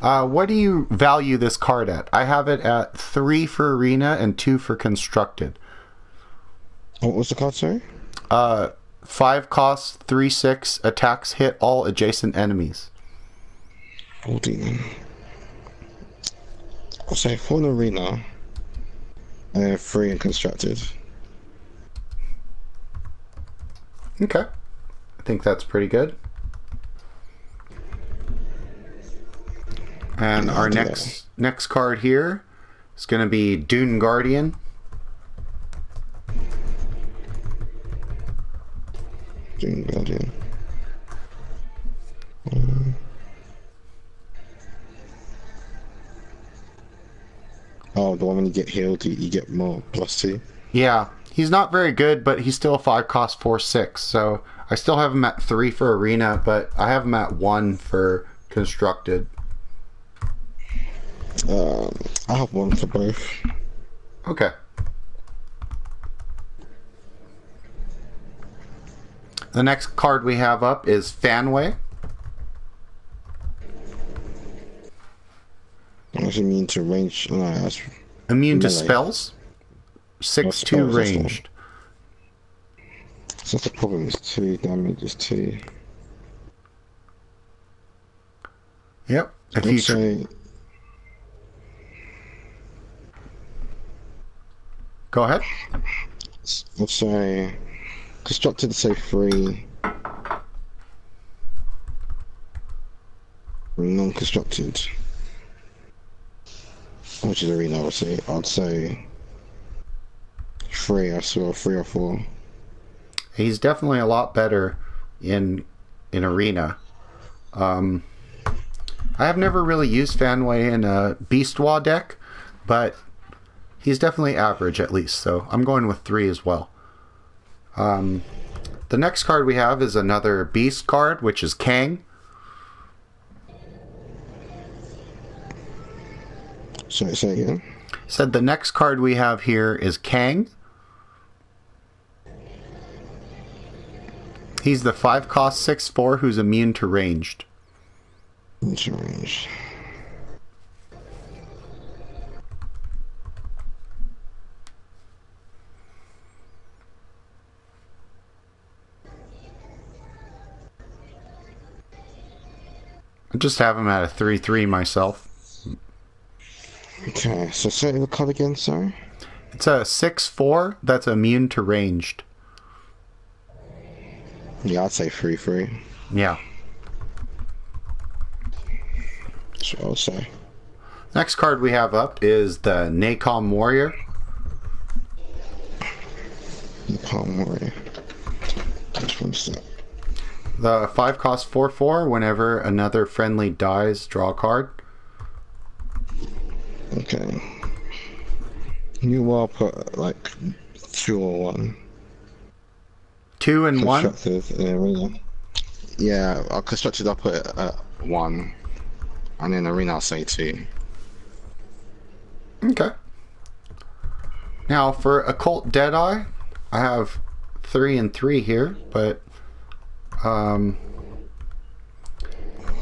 What do you value this card at? I have it at 3 for Arena and 2 for Constructed. What was the card, sorry? 5 costs, 3/6, attacks hit all adjacent enemies. Bull Demon. I'll say 4 in Arena, and then 3 in Constructed. Okay. I think that's pretty good. And our next card here is going to be Dune Guardian. Dune Guardian. Oh, the one when you get healed, you get more +2. Yeah, he's not very good, but he's still a 5 cost 4/6. So I still have him at 3 for Arena, but I have him at 1 for Constructed. I have 1 for both. Okay. The next card we have up is Fanway. I'm actually immune to range. No, that's Immune to melee. spells. 6/2 spells, that's ranged. So that's the problem, is 2 damage is 2. Yep. If Let's you say, go ahead. let's say, Constructed, say 3. Non-constructed, which is Arena, obviously, I'd say 3, I saw 3 or 4. He's definitely a lot better in Arena. I have never really used Fanway in a Beast Wa deck, but He's definitely average at least, so I'm going with 3 as well. The next card we have is another beast card, which is Kang. Sorry, say again? Said the next card we have here is Kang. He's the 5-cost 6/4 who's immune to ranged. It's ranged. I just have him at a 3/3 myself. Okay, so say the card again, sorry? It's a 6/4 that's immune to ranged. Yeah, I'd say 3/3. Yeah. That's what I would say. Next card we have up is the Nacom Warrior. Palm Warrior. Which one's that? The 5-cost 4/4, whenever another friendly dies, draw a card. Okay. You will put like 2 or 1. 2 and 1? Constructed in arena. Yeah, I'll constructed I'll put it at 1. And in arena I'll say 2. Okay. Now for Occult Deadeye, I have 3 and 3 here, but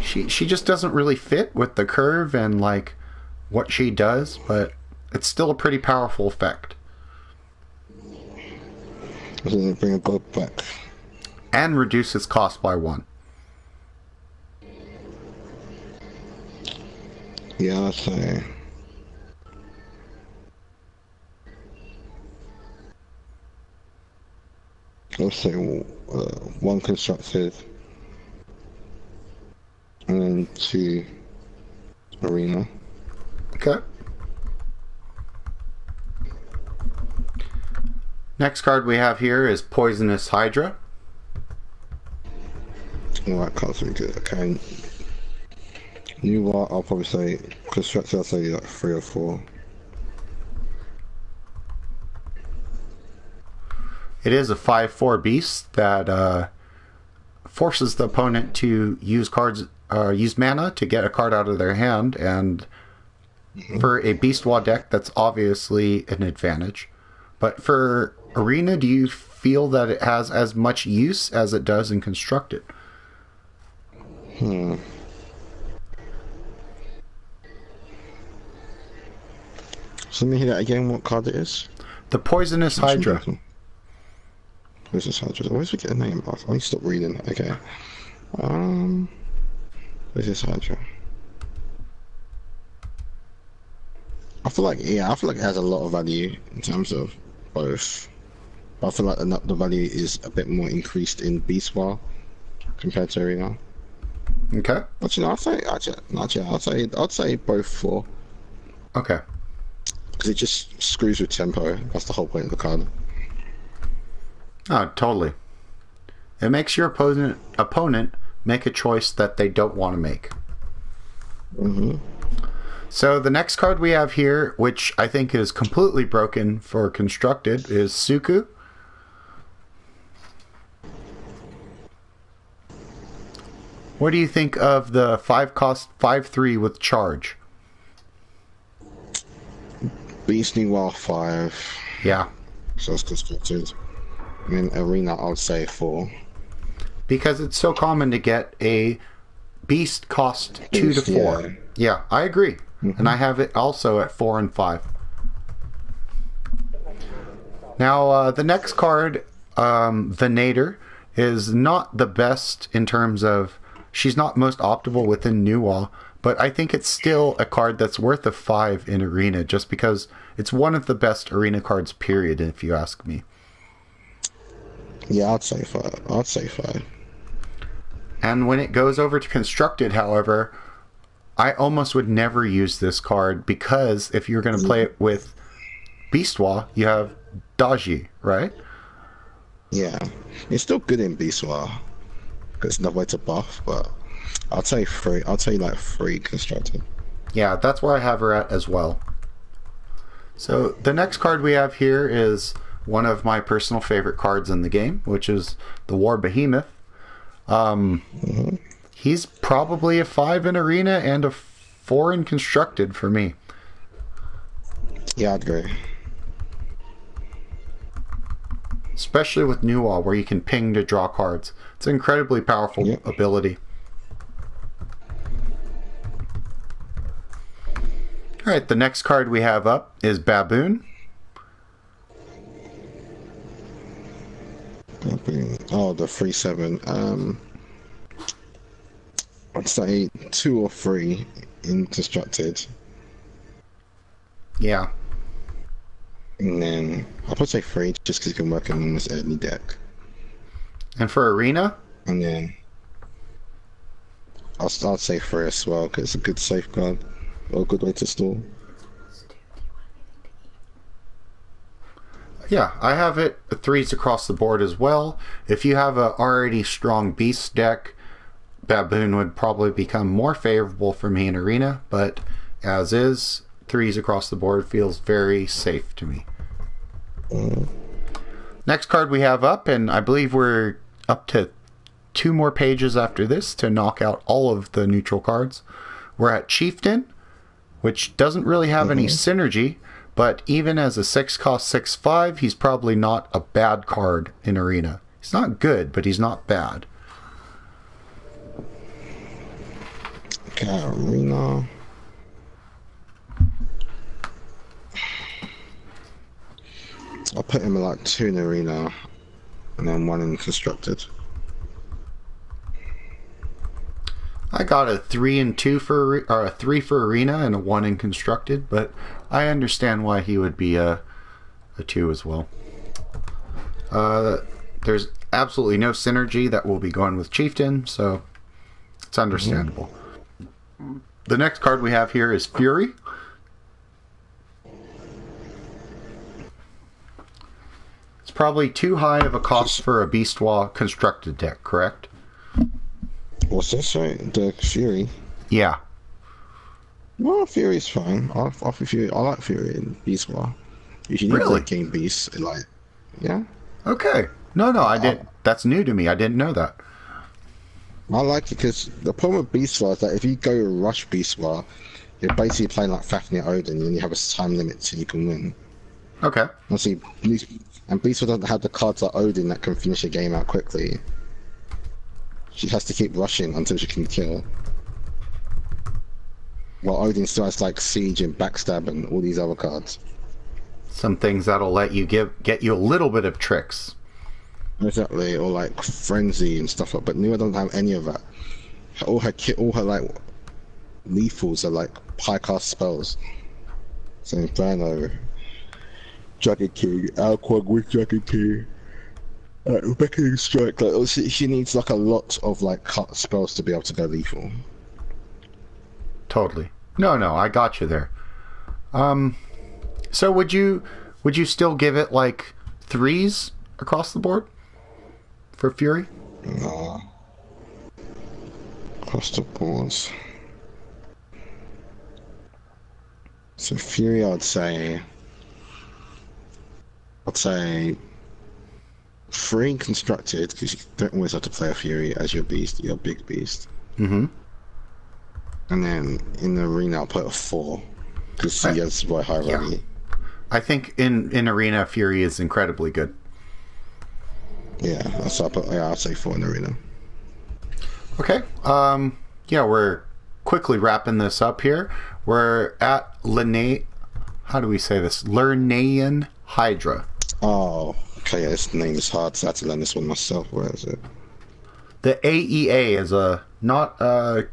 she just doesn't really fit with the curve and like what she does, but it's still a pretty powerful effect. Doesn't it bring a god back? And reduces cost by 1. Yeah, I'll say. I'll say 1 constructed. And then 2 arena. Okay. Next card we have here is Poisonous Hydra. Alright, cards are good. Okay. New art, I'll probably say constructed, I'll say like 3 or 4. It is a 5/4 beast that forces the opponent to use use mana to get a card out of their hand, and for a Beast Wall deck, that's obviously an advantage. But for Arena, do you feel that it has as much use as it does in Constructed? So let me hear that again, what card it is? The Poisonous Hydra. Poisonous Hydra. I always forget the name. I need to stop reading. Okay. Poisonous Hydra. I feel like it has a lot of value in terms of both. But I feel like the value is a bit more increased in Beast War compared to Arena. Okay. But you know, I'd say both 4. Okay. Because it just screws with tempo. That's the whole point of the card. Oh, totally. It makes your opponent make a choice that they don't want to make. So the next card we have here, which I think is completely broken for Constructed, is Tsuku. What do you think of the 5-cost 5/3 with charge? Beast Noir 5. Yeah. So it's constructed. In Arena, I'd say 4. Because it's so common to get a beast cost 2 to 4. Yeah. Yeah, I agree. And I have it also at 4 and 5. Now, the next card, the Nadir, is not the best in terms of... She's not most optimal within New Wall, but I think it's still a card that's worth a 5 in Arena, just because it's one of the best Arena cards, period, if you ask me. Yeah, I'd say 5. And when it goes over to Constructed, however, I almost would never use this card, because if you're going to play it with Beastwa, you have Daji, right? Yeah. It's still good in Beast War. Because no way to buff, but I'd say 3 constructed. Yeah, that's where I have her at as well. So the next card we have here is one of my personal favorite cards in the game, which is the War Behemoth. He's probably a 5 in Arena and a 4 in Constructed for me. Yeah, I'd agree. Especially with Nuwa, where you can ping to draw cards. It's an incredibly powerful ability. Alright, the next card we have up is Baboon. Oh, the 3/7. I'd say 2 or 3 in Constructed. Yeah. And then I'll probably say 3 just because you can work in almost any deck. And for Arena? And then I'll say 3 as well because it's a good safeguard or a good way to store. Yeah, I have it 3s across the board as well. If you have a already strong beast deck, Baboon would probably become more favorable for me in Arena, but as is, 3s across the board feels very safe to me. Next card we have up, and I believe we're up to 2 more pages after this to knock out all of the neutral cards. We're at Chieftain, which doesn't really have any synergy, but even as a 6-cost 6/5, he's probably not a bad card in Arena. He's not good, but he's not bad. Okay, Arena. I'll put him at like 2 in Arena and then 1 in Constructed. I got a 3 and 2 for or a 3 for Arena and a 1 in Constructed, but I understand why he would be a 2 as well. There's absolutely no synergy that will be going with Chieftain, so it's understandable. The next card we have here is Fury. It's probably too high of a cost for a Beast Wall Constructed deck, correct? What's this, right? The Fury? Yeah. No, Fury's fine. I like Fury in Beast War. If you need Really? to game Beast, like, yeah. Okay. No, I didn't. That's new to me. I didn't know that. I like it because the problem with Beast War is that if you go rush Beast War, you're basically playing like Fafnir Odin and you have a time limit so you can win. Okay. Obviously, and Beast War doesn't have the cards like Odin that can finish a game out quickly. She has to keep rushing until she can kill. While Odin still has like Siege and Backstab and all these other cards. Some things that'll let you get you a little bit of tricks. Exactly, or like Frenzy and stuff like that. But Nua doesn't have any of that. All her like lethals are like high cast spells. So Inferno, Dragon King, Alquag with Dragon King. Beckoning Strike, like she needs like a lot of like cut spells to be able to go lethal. Totally. No, I got you there. So would you still give it like 3s across the board for Fury? No. Across the boards. So Fury, I'd say 3 Constructed, because you don't always have to play a Fury as your beast, your big beast. Mm-hmm. And then in the Arena, I'll put a 4, because he has very high value. I think in Arena, Fury is incredibly good. Yeah, so I'll say 4 in Arena. Okay. We're quickly wrapping this up here. We're at how do we say this? Lernaean Hydra. Oh, okay, yeah, this name is hard, so I had to learn this one myself. Where is it? The AEA is not a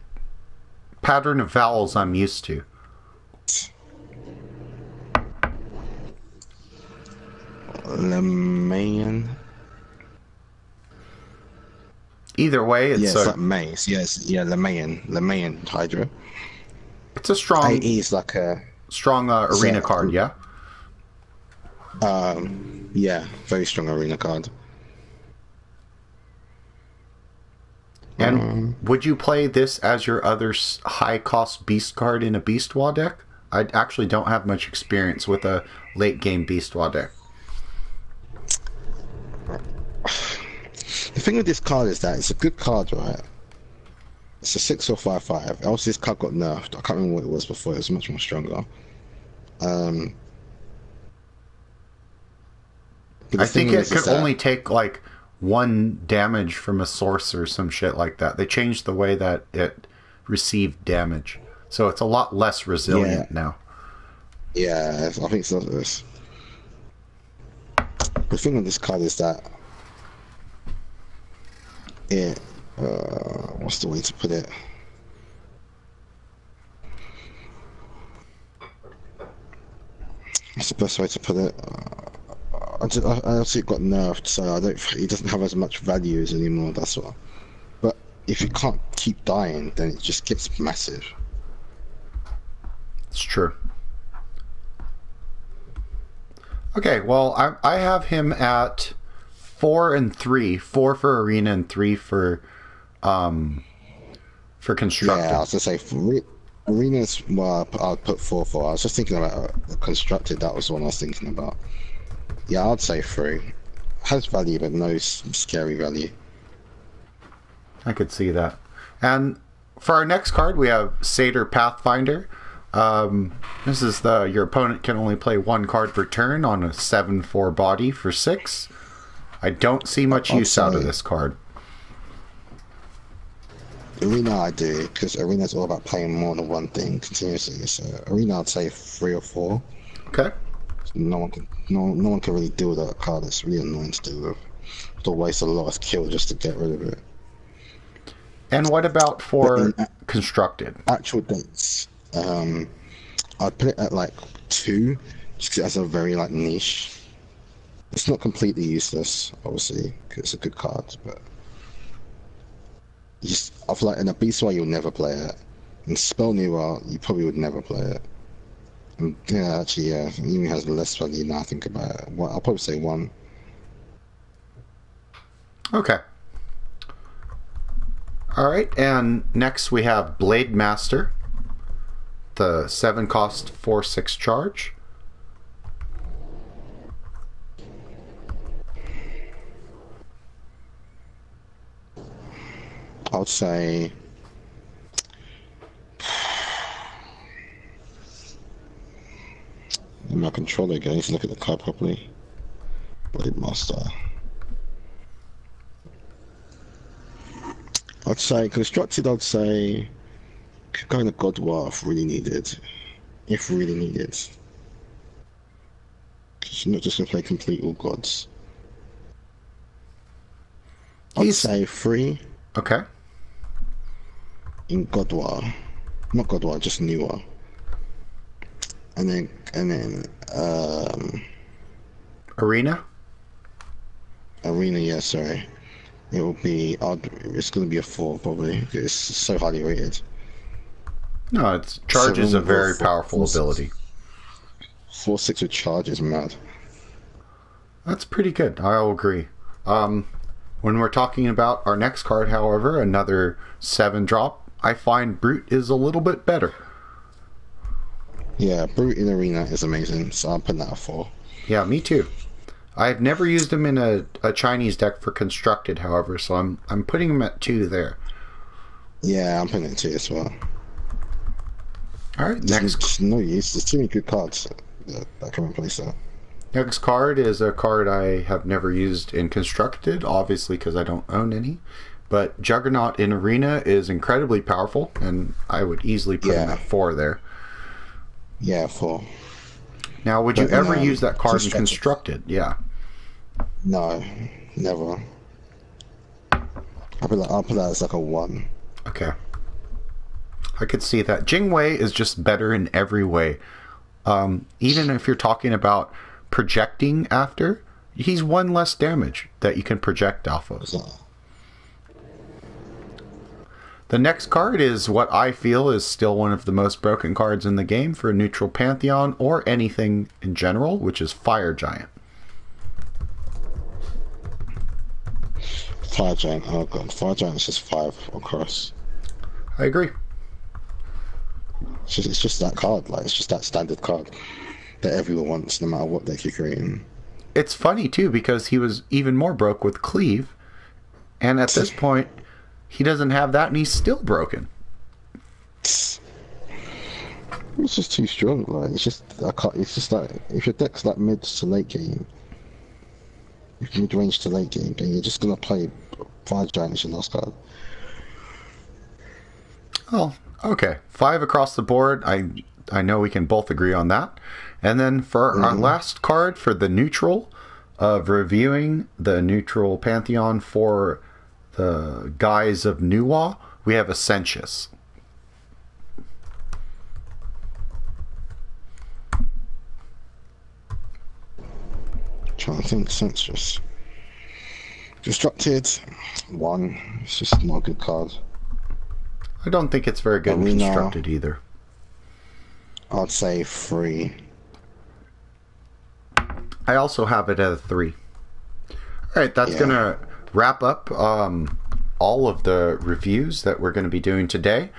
pattern of vowels I'm used to. Lernaean. Either way, it's like maze. Yes, yeah, Lernaean Hydra. It's a strong. AE is like a strong arena card, yeah. Yeah, very strong arena card. And would you play this as your other high-cost beast card in a Beast Wall deck? I actually don't have much experience with a late game Beastwa deck. The thing with this card is that it's a good card, right? It's a 6 or 5/5. Else this card got nerfed. I can't remember what it was before. It was much more stronger. I think it could only take like 1 damage from a source or some shit like that. They changed the way that it received damage, so it's a lot less resilient now. Yeah, I think so. The thing with this card is that it. What's the way to put it? What's the best way to put it? I see it got nerfed, so it doesn't have as much values anymore. That's all. But if you can't keep dying, then it just gets massive. It's true. Okay, well, I have him at 4 and 3. 4 for arena and 3 for constructed. Yeah, I was gonna say arenas. Well, I'll put 4 for. I was just thinking about constructed. That was the one I was thinking about. Yeah, I'd say 3. Has value, but no scary value. I could see that. And for our next card, we have Seder Pathfinder. This is your opponent can only play 1 card per turn on a 7/4 body for 6. I don't see much use out of this card. Arena I do, because Arena's all about playing more than one thing continuously. So Arena I'd say 3 or 4. Okay. No one can really deal with that card. It's really annoying to deal with. To waste a lot of kill just to get rid of it. And what about for constructed? Actual dates. I'd put it at like 2, just because it has a very like niche. It's not completely useless, obviously, because it's a good card, but I feel like in a Beastwar you'll never play it. In Spell Newer you probably would never play it. And yeah, actually, yeah, it even has less value now I think about it. Well, I'll probably say 1. Okay. Alright, and next we have Blade Master. The 7 cost 4/6 charge. I would say my controller again. Let's look at the card properly. Blade Master. I'd say constructed. I'd say could go in a God War if really needed. If really needed. Because you're not just gonna play complete all gods. I'd say 3. Okay. In God War. Not God War, just Newer. And then Arena? Arena, yeah, sorry. It will be it's gonna be a 4 probably. It's so highly rated. No, charge is a very powerful ability. 4/6 with charge is mad. That's pretty good. I'll agree. When we're talking about our next card, however, another 7 drop, I find Brute is a little bit better. Yeah, Brute in Arena is amazing, so I'm putting that at 4. Yeah, me too. I've never used him in a Chinese deck for constructed, however, so I'm putting him at 2 there. Yeah, I'm putting it at 2 as well. Alright, next. No use. There's too many good cards that can replace that. Next card is a card I have never used in constructed, obviously because I don't own any. But Juggernaut in Arena is incredibly powerful, and I would easily put him at 4 there. Yeah, 4. Now, would you ever use that card in constructed? Yeah. No, never. I'll put that as like a 1. Okay. I could see that. Jingwei is just better in every way. Even if you're talking about projecting after, he's 1 less damage that you can project off of. The next card is what I feel is still one of the most broken cards in the game for a neutral Pantheon or anything in general, which is Fire Giant. Fire Giant, oh god, Fire Giant is just 5 across. I agree. It's just that card. Like it's just that standard card that everyone wants, no matter what deck you're creating. It's funny too because he was even more broke with Cleave, and at this point, he doesn't have that, and he's still broken. It's just too strong. Like it's just I can't. It's just like if your deck's like mid to late game, if mid range to late game, then you're just gonna play Fire Giant as your last card. Oh, okay. 5 across the board. I know we can both agree on that. And then for our last card for the neutral of reviewing the neutral Pantheon for the guise of Nuwa, we have Essentius. Trying to think, Census. Destructed, 1. It's just not a good card. I don't think it's very good Arena, constructed either. I'd say 3. I also have it at a 3. All right, that's going to wrap up all of the reviews that we're going to be doing today.